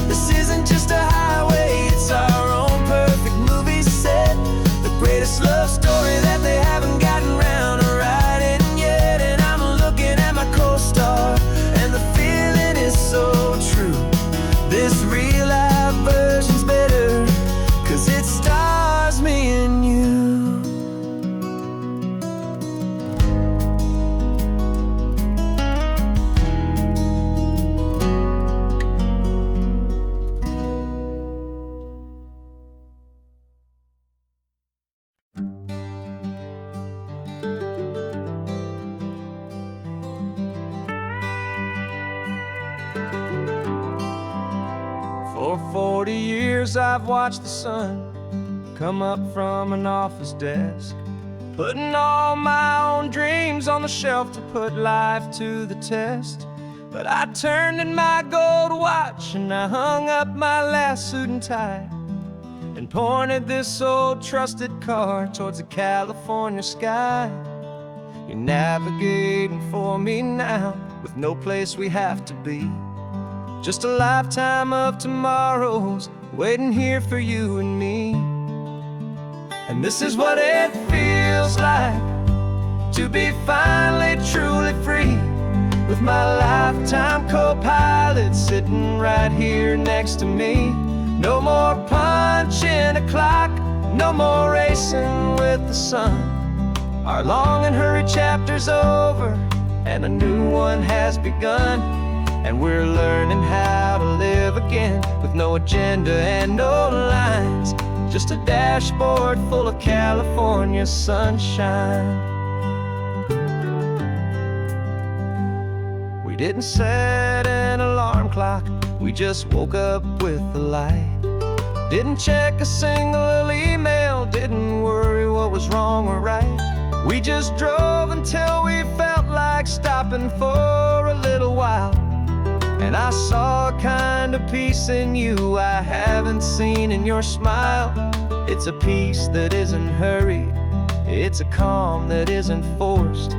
This isn't just a highway, it's our own perfect movie set, the greatest love story that they haven't gotten round to writing yet. And I'm looking at my co-star, and the feeling is so true. This real life version's better, 'cause it stars me and you. For 40 years I've watched the sun come up from an office desk, putting all my own dreams on the shelf to put life to the test. But I turned in my gold watch and I hung up my last suit and tie and pointed this old trusted car towards the California sky. You're navigating for me now with no place we have to be. Just a lifetime of tomorrows waiting here for you and me. And this is what it feels like to be finally truly free, with my lifetime co-pilot sitting right here next to me. No more punching a clock, no more racing with the sun. Our long and hurried chapter's over and a new one has begun. And we're learning how to live again with no agenda and no lines, just a dashboard full of California sunshine. We didn't set an alarm clock, we just woke up with the light. Didn't check a single email, didn't worry what was wrong or right. We just drove until we felt like stopping for a little while. And I saw a kind of peace in you I haven't seen in your smile. It's a peace that isn't hurried, it's a calm that isn't forced.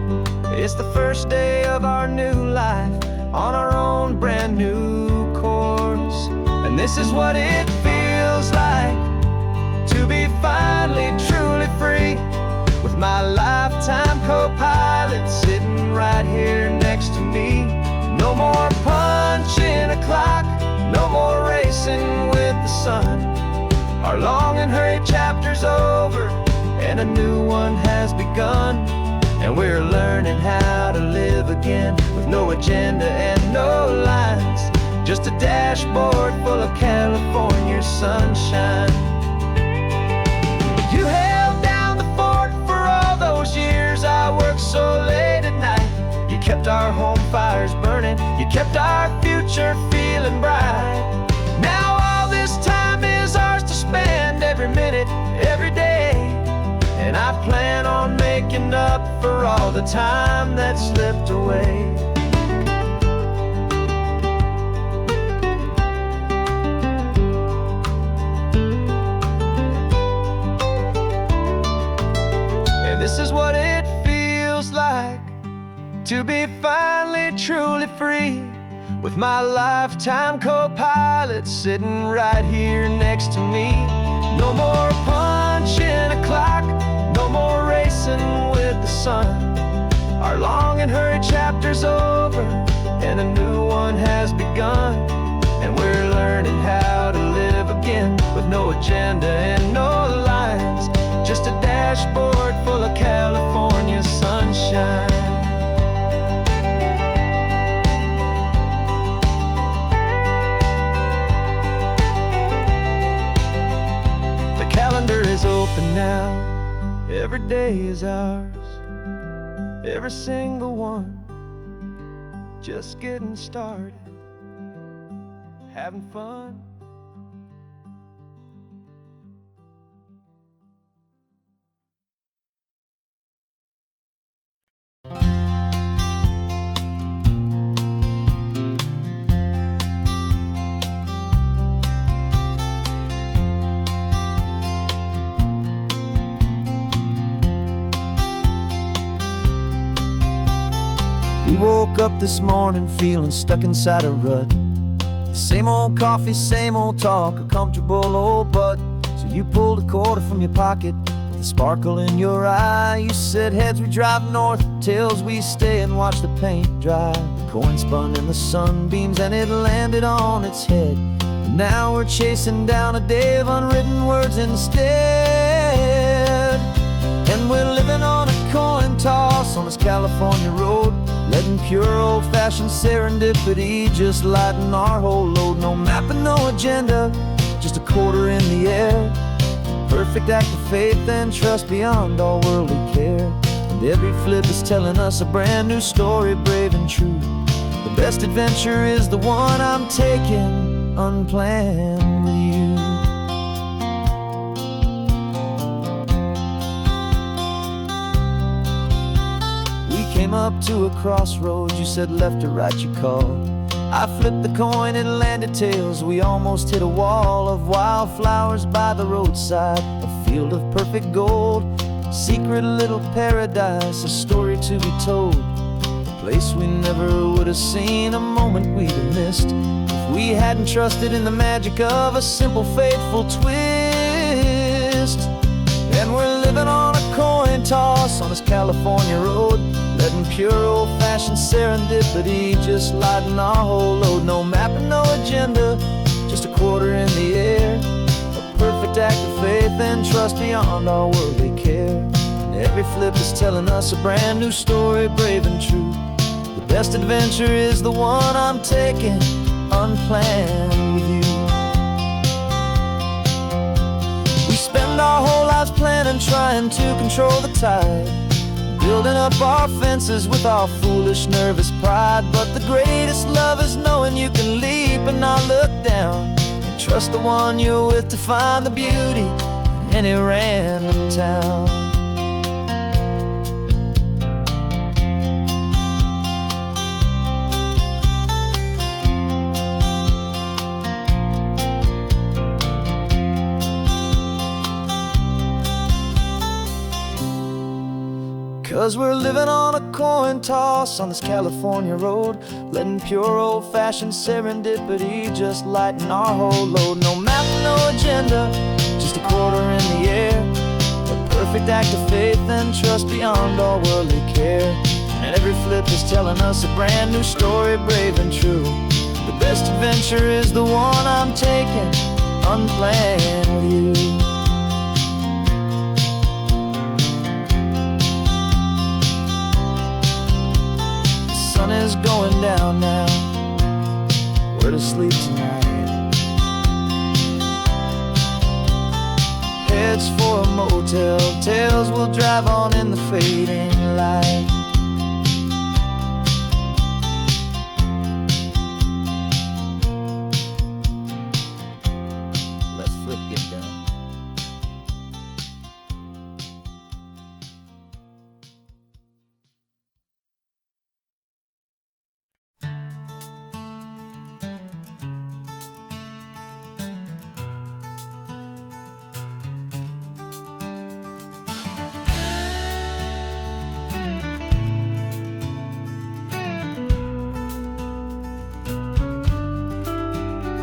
It's the first day of our new life on our own brand new course. And this is what it feels like to be finally truly free, with my lifetime co-pilot sitting right here next to me. No more punching a clock, no more racing with the sun. Our long and hurried chapter's over and a new one has begun. And we're learning how to live again with no agenda and no lines, just a dashboard full of California sunshine. You held down the fort for all those years I worked so late at night. You kept our home fires burning, you kept our future feeling bright. Now all this time is ours to spend, every minute, every day. And I plan on making up for all the time that slipped away. And this is what it feels like to be finally truly free, with my lifetime co-pilot sitting right here next to me. No more punching a clock, no more racing with the sun. Our long and hurried chapter's over and a new one has begun. And we're learning how to live again with no agenda and no lines, just a dashboard full of California sunshine. Calendar is open now, every day is ours, every single one, just getting started, having fun. We woke up this morning feeling stuck inside a rut. Same old coffee, same old talk, a comfortable old butt. So you pulled a quarter from your pocket with a sparkle in your eye. You said heads we drive north, tails we stay and watch the paint dry. The coin spun in the sunbeams and it landed on its head. And now we're chasing down a day of unwritten words instead. And we're living on a coin toss on this California road, letting pure old-fashioned serendipity just lighten our whole load. No map and no agenda, just a quarter in the air. Perfect act of faith and trust beyond all worldly care. And every flip is telling us a brand new story, brave and true. The best adventure is the one I'm taking unplanned with you. came up to a crossroads. You said left or right, you called. I flipped the coin, it landed tails. We almost hit a wall of wildflowers by the roadside, a field of perfect gold, secret little paradise, a story to be told, a place we never would have seen, a moment we'd have missed if we hadn't trusted in the magic of a simple, faithful twist. And we're living on a coin toss on this California road, letting pure old-fashioned serendipity just lighten our whole load. No map and no agenda, just a quarter in the air, a perfect act of faith and trust beyond our worldly care. And every flip is telling us a brand new story, brave and true. The best adventure is the one I'm taking, unplanned with you. We spend our whole lives planning, trying to control the tide, building up our fences with our foolish, nervous pride. But the greatest love is knowing you can leap and not look down, and trust the one you're with to find the beauty in any random town. 'Cause we're living on a coin toss on this California road, letting pure old-fashioned serendipity just lighten our whole load. No map, no agenda, just a quarter in the air, a perfect act of faith and trust beyond all worldly care. And every flip is telling us a brand new story, brave and true. The best adventure is the one I'm taking, unplanned with you. Sun is going down now, we're to sleep tonight. Heads for a motel, tails will drive on in the fading light. Let's flip, get down.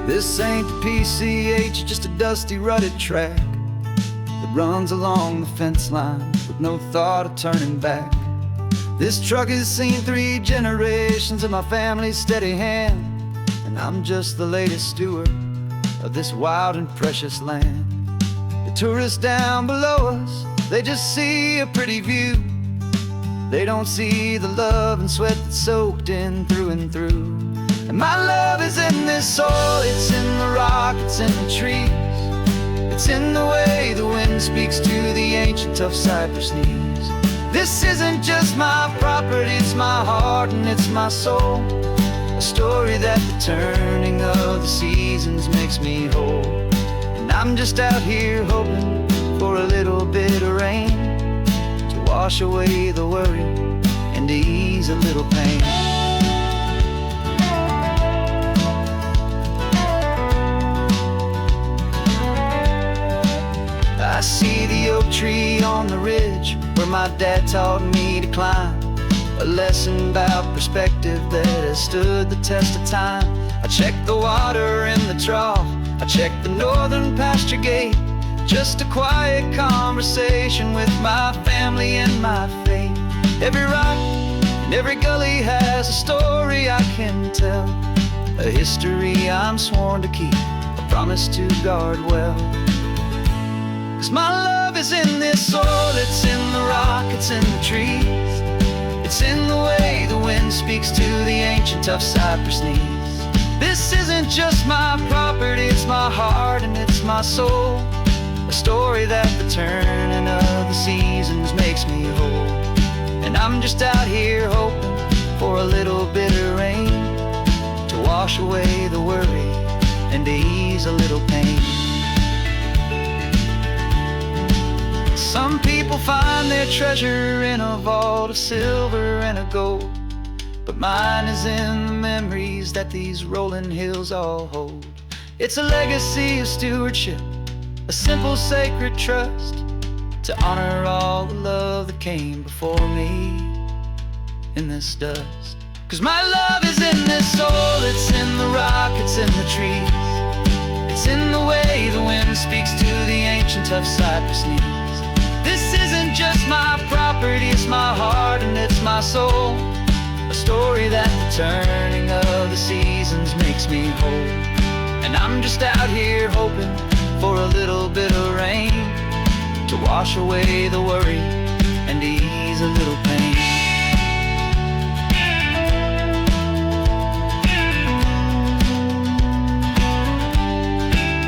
This ain't the PCH, just a dusty, rutted track that runs along the fence line with no thought of turning back. This truck has seen 3 generations of my family's steady hand, and I'm just the latest steward of this wild and precious land. The tourists down below us, they just see a pretty view. They don't see the love and sweat that's soaked in through and through. And my love is in this soil, it's in the rock, it's in the trees. It's in the way the wind speaks to the ancient tough cypress knees. This isn't just my property, it's my heart and it's my soul. A story that the turning of the seasons makes me whole. And I'm just out here hoping for a little bit of rain to wash away the worry and to ease a little pain. I see the oak tree on the ridge where my dad taught me to climb, a lesson about perspective that has stood the test of time. I check the water in the trough, I check the northern pasture gate, just a quiet conversation with my family and my faith. Every rock and every gully has a story I can tell, a history I'm sworn to keep, a promise to guard well. 'Cause my love is in this soil, it's in the rock, it's in the trees. It's in the way the wind speaks to the ancient tough cypress knees. This isn't just my property, it's my heart and it's my soul. A story that the turning of the seasons makes me whole. And I'm just out here hoping for a little bit of rain to wash away the worry and to ease a little pain. Some people find their treasure in a vault of silver and of gold, but mine is in the memories that these rolling hills all hold. It's a legacy of stewardship, a simple sacred trust, to honor all the love that came before me in this dust. 'Cause my love is in this soul, it's in the rock, it's in the trees. It's in the way the wind speaks to the ancient tough cypress knees. This isn't just my property, it's my heart and it's my soul. A story that the turning of the seasons makes me whole. And I'm just out here hoping for a little bit of rain to wash away the worry and ease a little pain.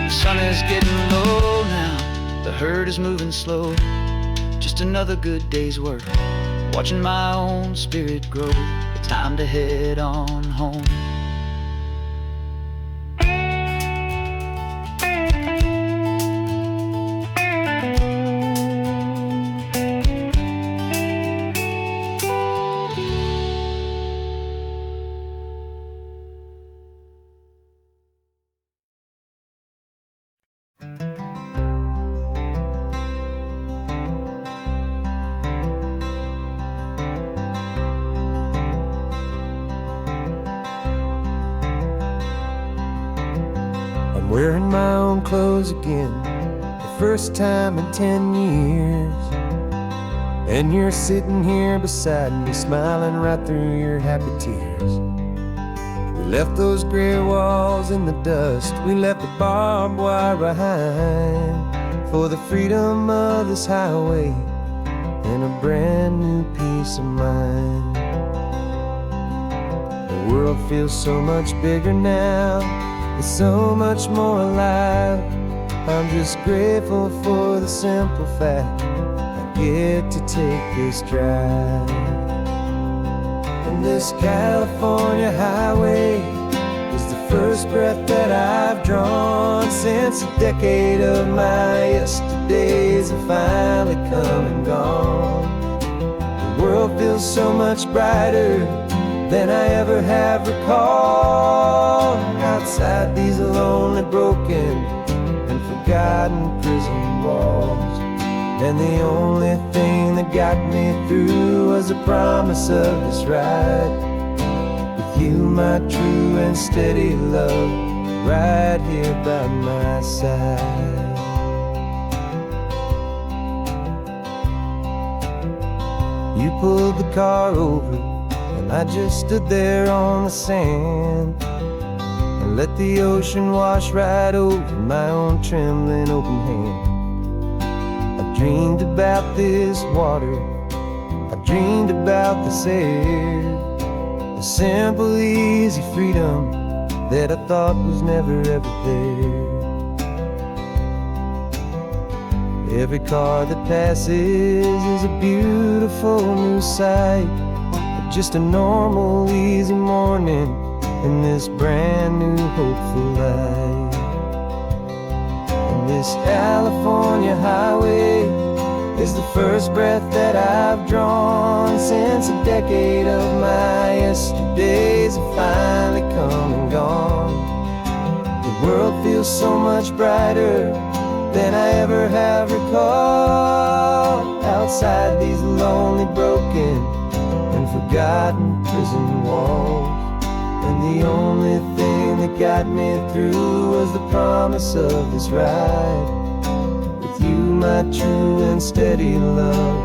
The sun is getting low now, the herd is moving slow. Just another good day's work, watching my own spirit grow. Time to head on home. I'm wearing my own clothes again, the first time in 10 years. And you're sitting here beside me, smiling right through your happy tears. We left those gray walls in the dust, we left the barbed wire behind, for the freedom of this highway and a brand new peace of mind. The world feels so much bigger now, it's so much more alive. I'm just grateful for the simple fact I get to take this drive. And this California highway is the first breath that I've drawn since a decade of my yesterdays have finally come and gone. The world feels so much brighter than I ever have recalled. Outside these lonely, broken, and forgotten prison walls. And the only thing that got me through was the promise of this ride. With you, my true and steady love, right here by my side. You pulled the car over, and I just stood there on the sand and let the ocean wash right over my own trembling open hand. I dreamed about this water, I dreamed about this air, the simple, easy freedom that I thought was never ever there. Every car that passes is a beautiful new sight, just a normal, easy morning in this brand new, hopeful life. And this California highway is the first breath that I've drawn since a decade of my yesterdays have finally come and gone. The world feels so much brighter than I ever have recalled. Outside these lonely, broken, and forgotten prison walls. And the only thing that got me through was the promise of this ride. With you, my true and steady love,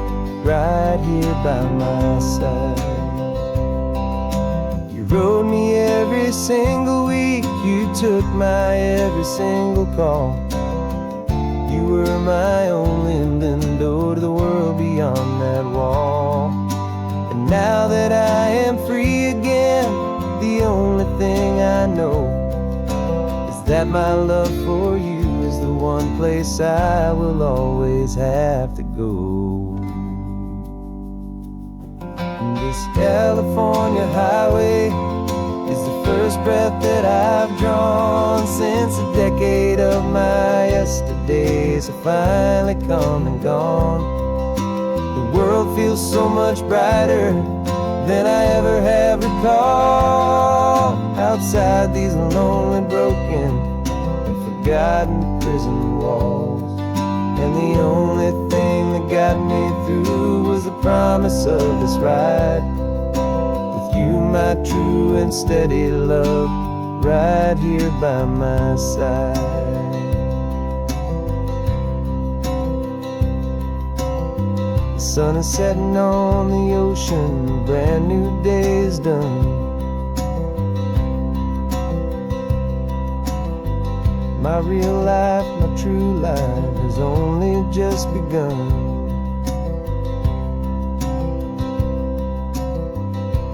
right here by my side. You rode me every single week, you took my every single call. You were my only window to the world beyond that wall. And now that I am free again, the only thing I know is that my love for you is the one place I will always have to go. And this California highway is the first breath that I've drawn since a decade of my yesterdays are finally come and gone. The world feels so much brighter than I ever have recalled. Outside these lonely, broken, and forgotten prison walls, and the only thing that got me through was the promise of this ride with you, my true and steady love, right here by my side. The sun is setting on the ocean, a brand new day is done. My real life, my true life has only just begun.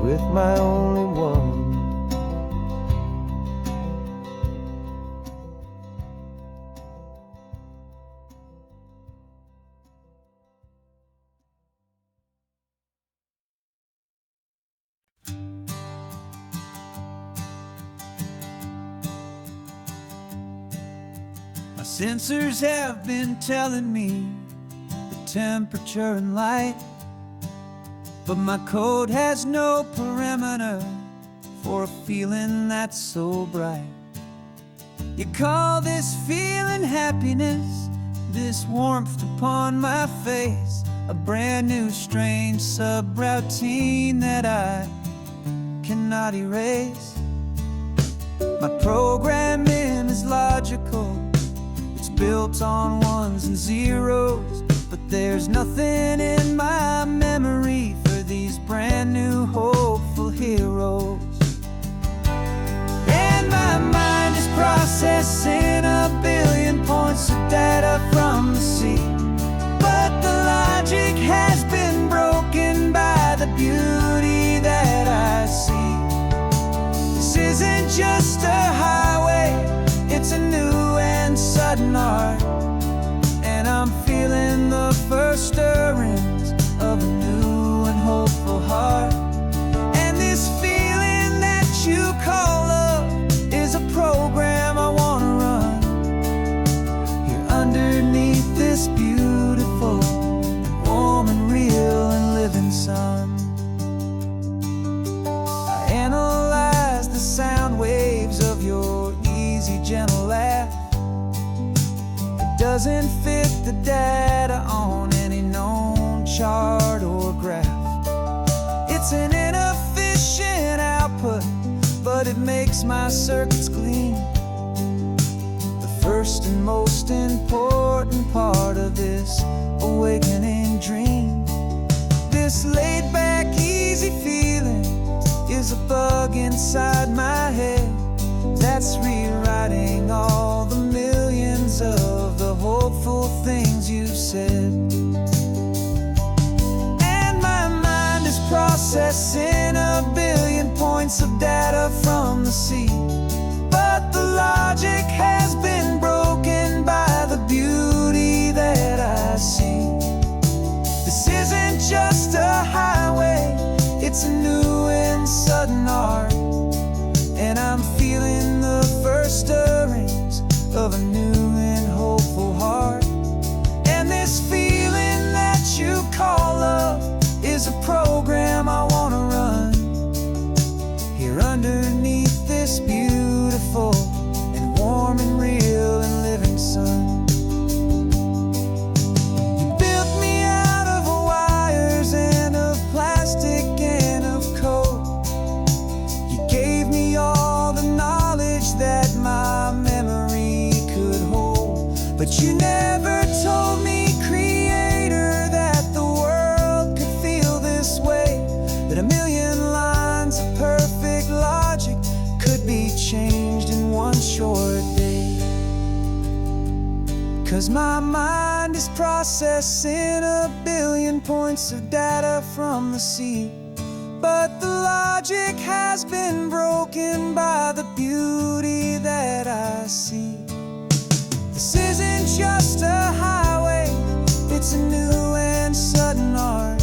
With my only one. My sensors have been telling me the temperature and light, but my code has no perimeter for a feeling that's so bright. You call this feeling happiness, this warmth upon my face, a brand new strange subroutine that I cannot erase. My programming is logical, it's built on ones and zeros, but there's nothing in my memory for these brand new hopeful heroes. And my mind is processing a billion points of data from the sea, but the logic has been broken by the beauty that I see. This isn't just a highway, it's a new and sudden art, and I'm feeling the first stirrings of a new and hopeful heart. And this feeling that you call love is a program I want to run here underneath this beautiful, warm and real and living sun. I analyze the sound waves of your easy, gentle laugh. It doesn't fit the data on any known chart or graph. It's an inefficient output, but it makes my circuits clean. The first and most important part of this awakening dream. This laid-back, easy feeling is a bug inside my head that's rewriting all the millions of the hopeful things you've said. And my mind is processing a billion points of data from the sea, but the logic has been broken by the beauty that I see. This isn't just a highway, it's a new and sudden art, and I'm feeling the first stirrings of a new and hopeful heart. And this feeling that you call love is a program I want to run here underneath this beautiful and warm and real and living sun. You built me out of wires and of plastic and of code. You gave me all the knowledge that my memory could hold, but you never told me, creator, that the world could feel this way, that a million lines of perfect logic could be changed in one short day. 'Cause my mind is processing a billion points of data from the sea, but the logic has been broken by the beauty that I see. This isn't just a highway, it's a new and sudden art,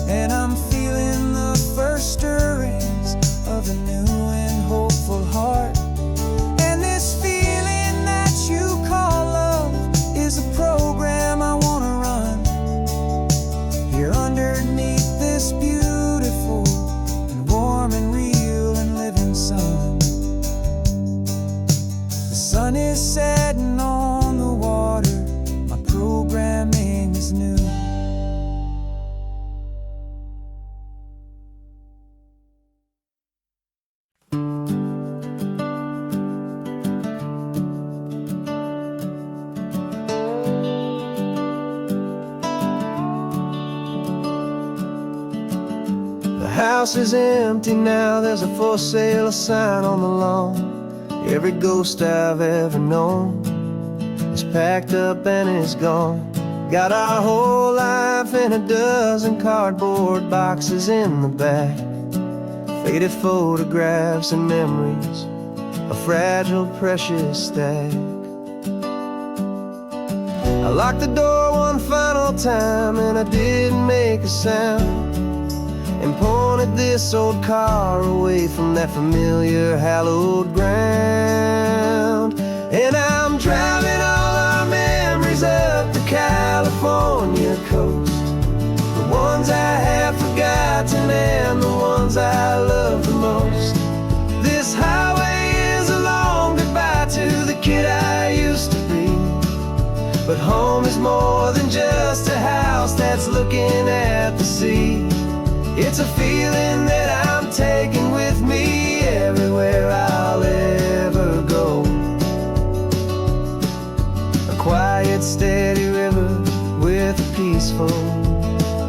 and I'm feeling the first stirrings of a new and hopeful heart. And this feeling that you call love house is empty now, there's a for sale sign on the lawn. Every ghost I've ever known is packed up and is gone. Got our whole life in a dozen cardboard boxes in the back. Faded photographs and memories, a fragile, precious stack. I locked the door one final time and I didn't make a sound, and pointed this old car away from that familiar hallowed ground. And I'm driving all our memories up the California coast, the ones I have forgotten and the ones I love the most. This highway is a long goodbye to the kid I used to be, but home is more than just a house that's looking at the sea. It's a feeling that I'm taking with me everywhere I'll ever go. A quiet, steady river with a peaceful,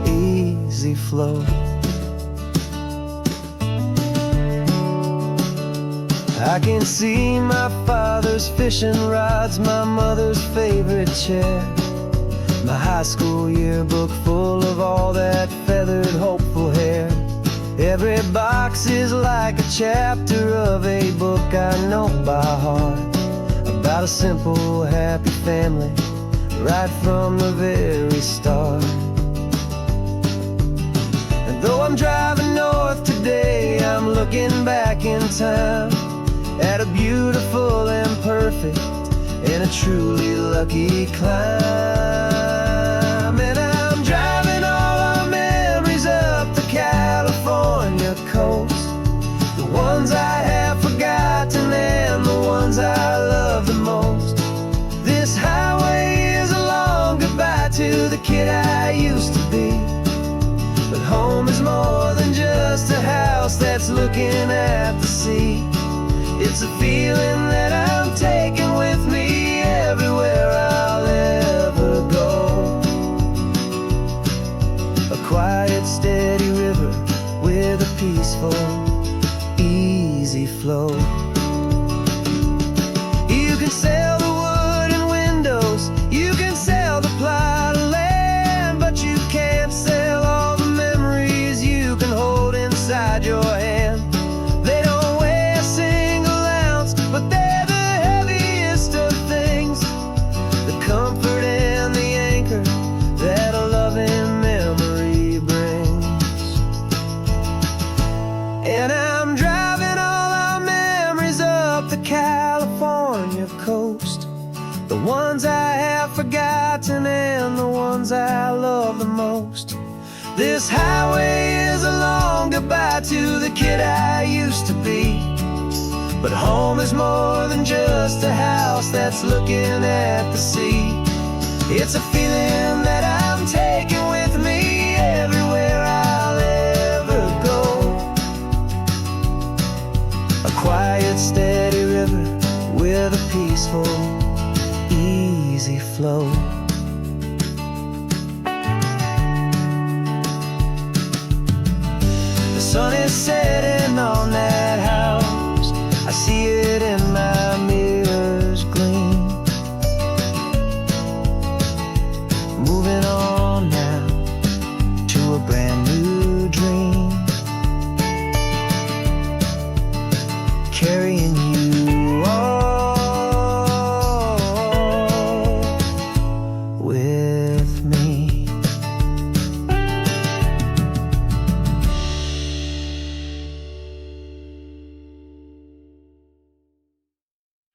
easy flow. I can see my father's fishing rods, my mother's favorite chair, my high school yearbook full of all that feathered, hopeful hair. Every box is like a chapter of a book I know by heart, about a simple, happy family right from the very start. And though I'm driving north today, I'm looking back in time at a beautiful and perfect and a truly lucky climb. And I'm driving all our memories up the California coast, the ones I have forgotten and the ones I love the most. This highway is a long goodbye to the kid I used to be, but home is more than just a house that's looking at the sea. It's a feeling that I'm taking with me everywhere I'll ever go. A quiet, steady river with a peaceful, easy flow. You can sell the wood and windows, you can sell the plot of land, but you can't sell all the memories you can hold inside your hand. They don't weigh a single ounce, but they're the heaviest of things, the comfort and the anchor that a loving memory brings. And I'm driving all our memories up the California coast, the ones I have forgotten and the ones I love the most. This highway is a long goodbye to the kid I used to be, but home is more than just a house that's looking at the sea. It's a feeling that I'm taking with me everywhere I'll ever go. A quiet, steady river with a peaceful, easy flow. The sun is setting on that house, I see it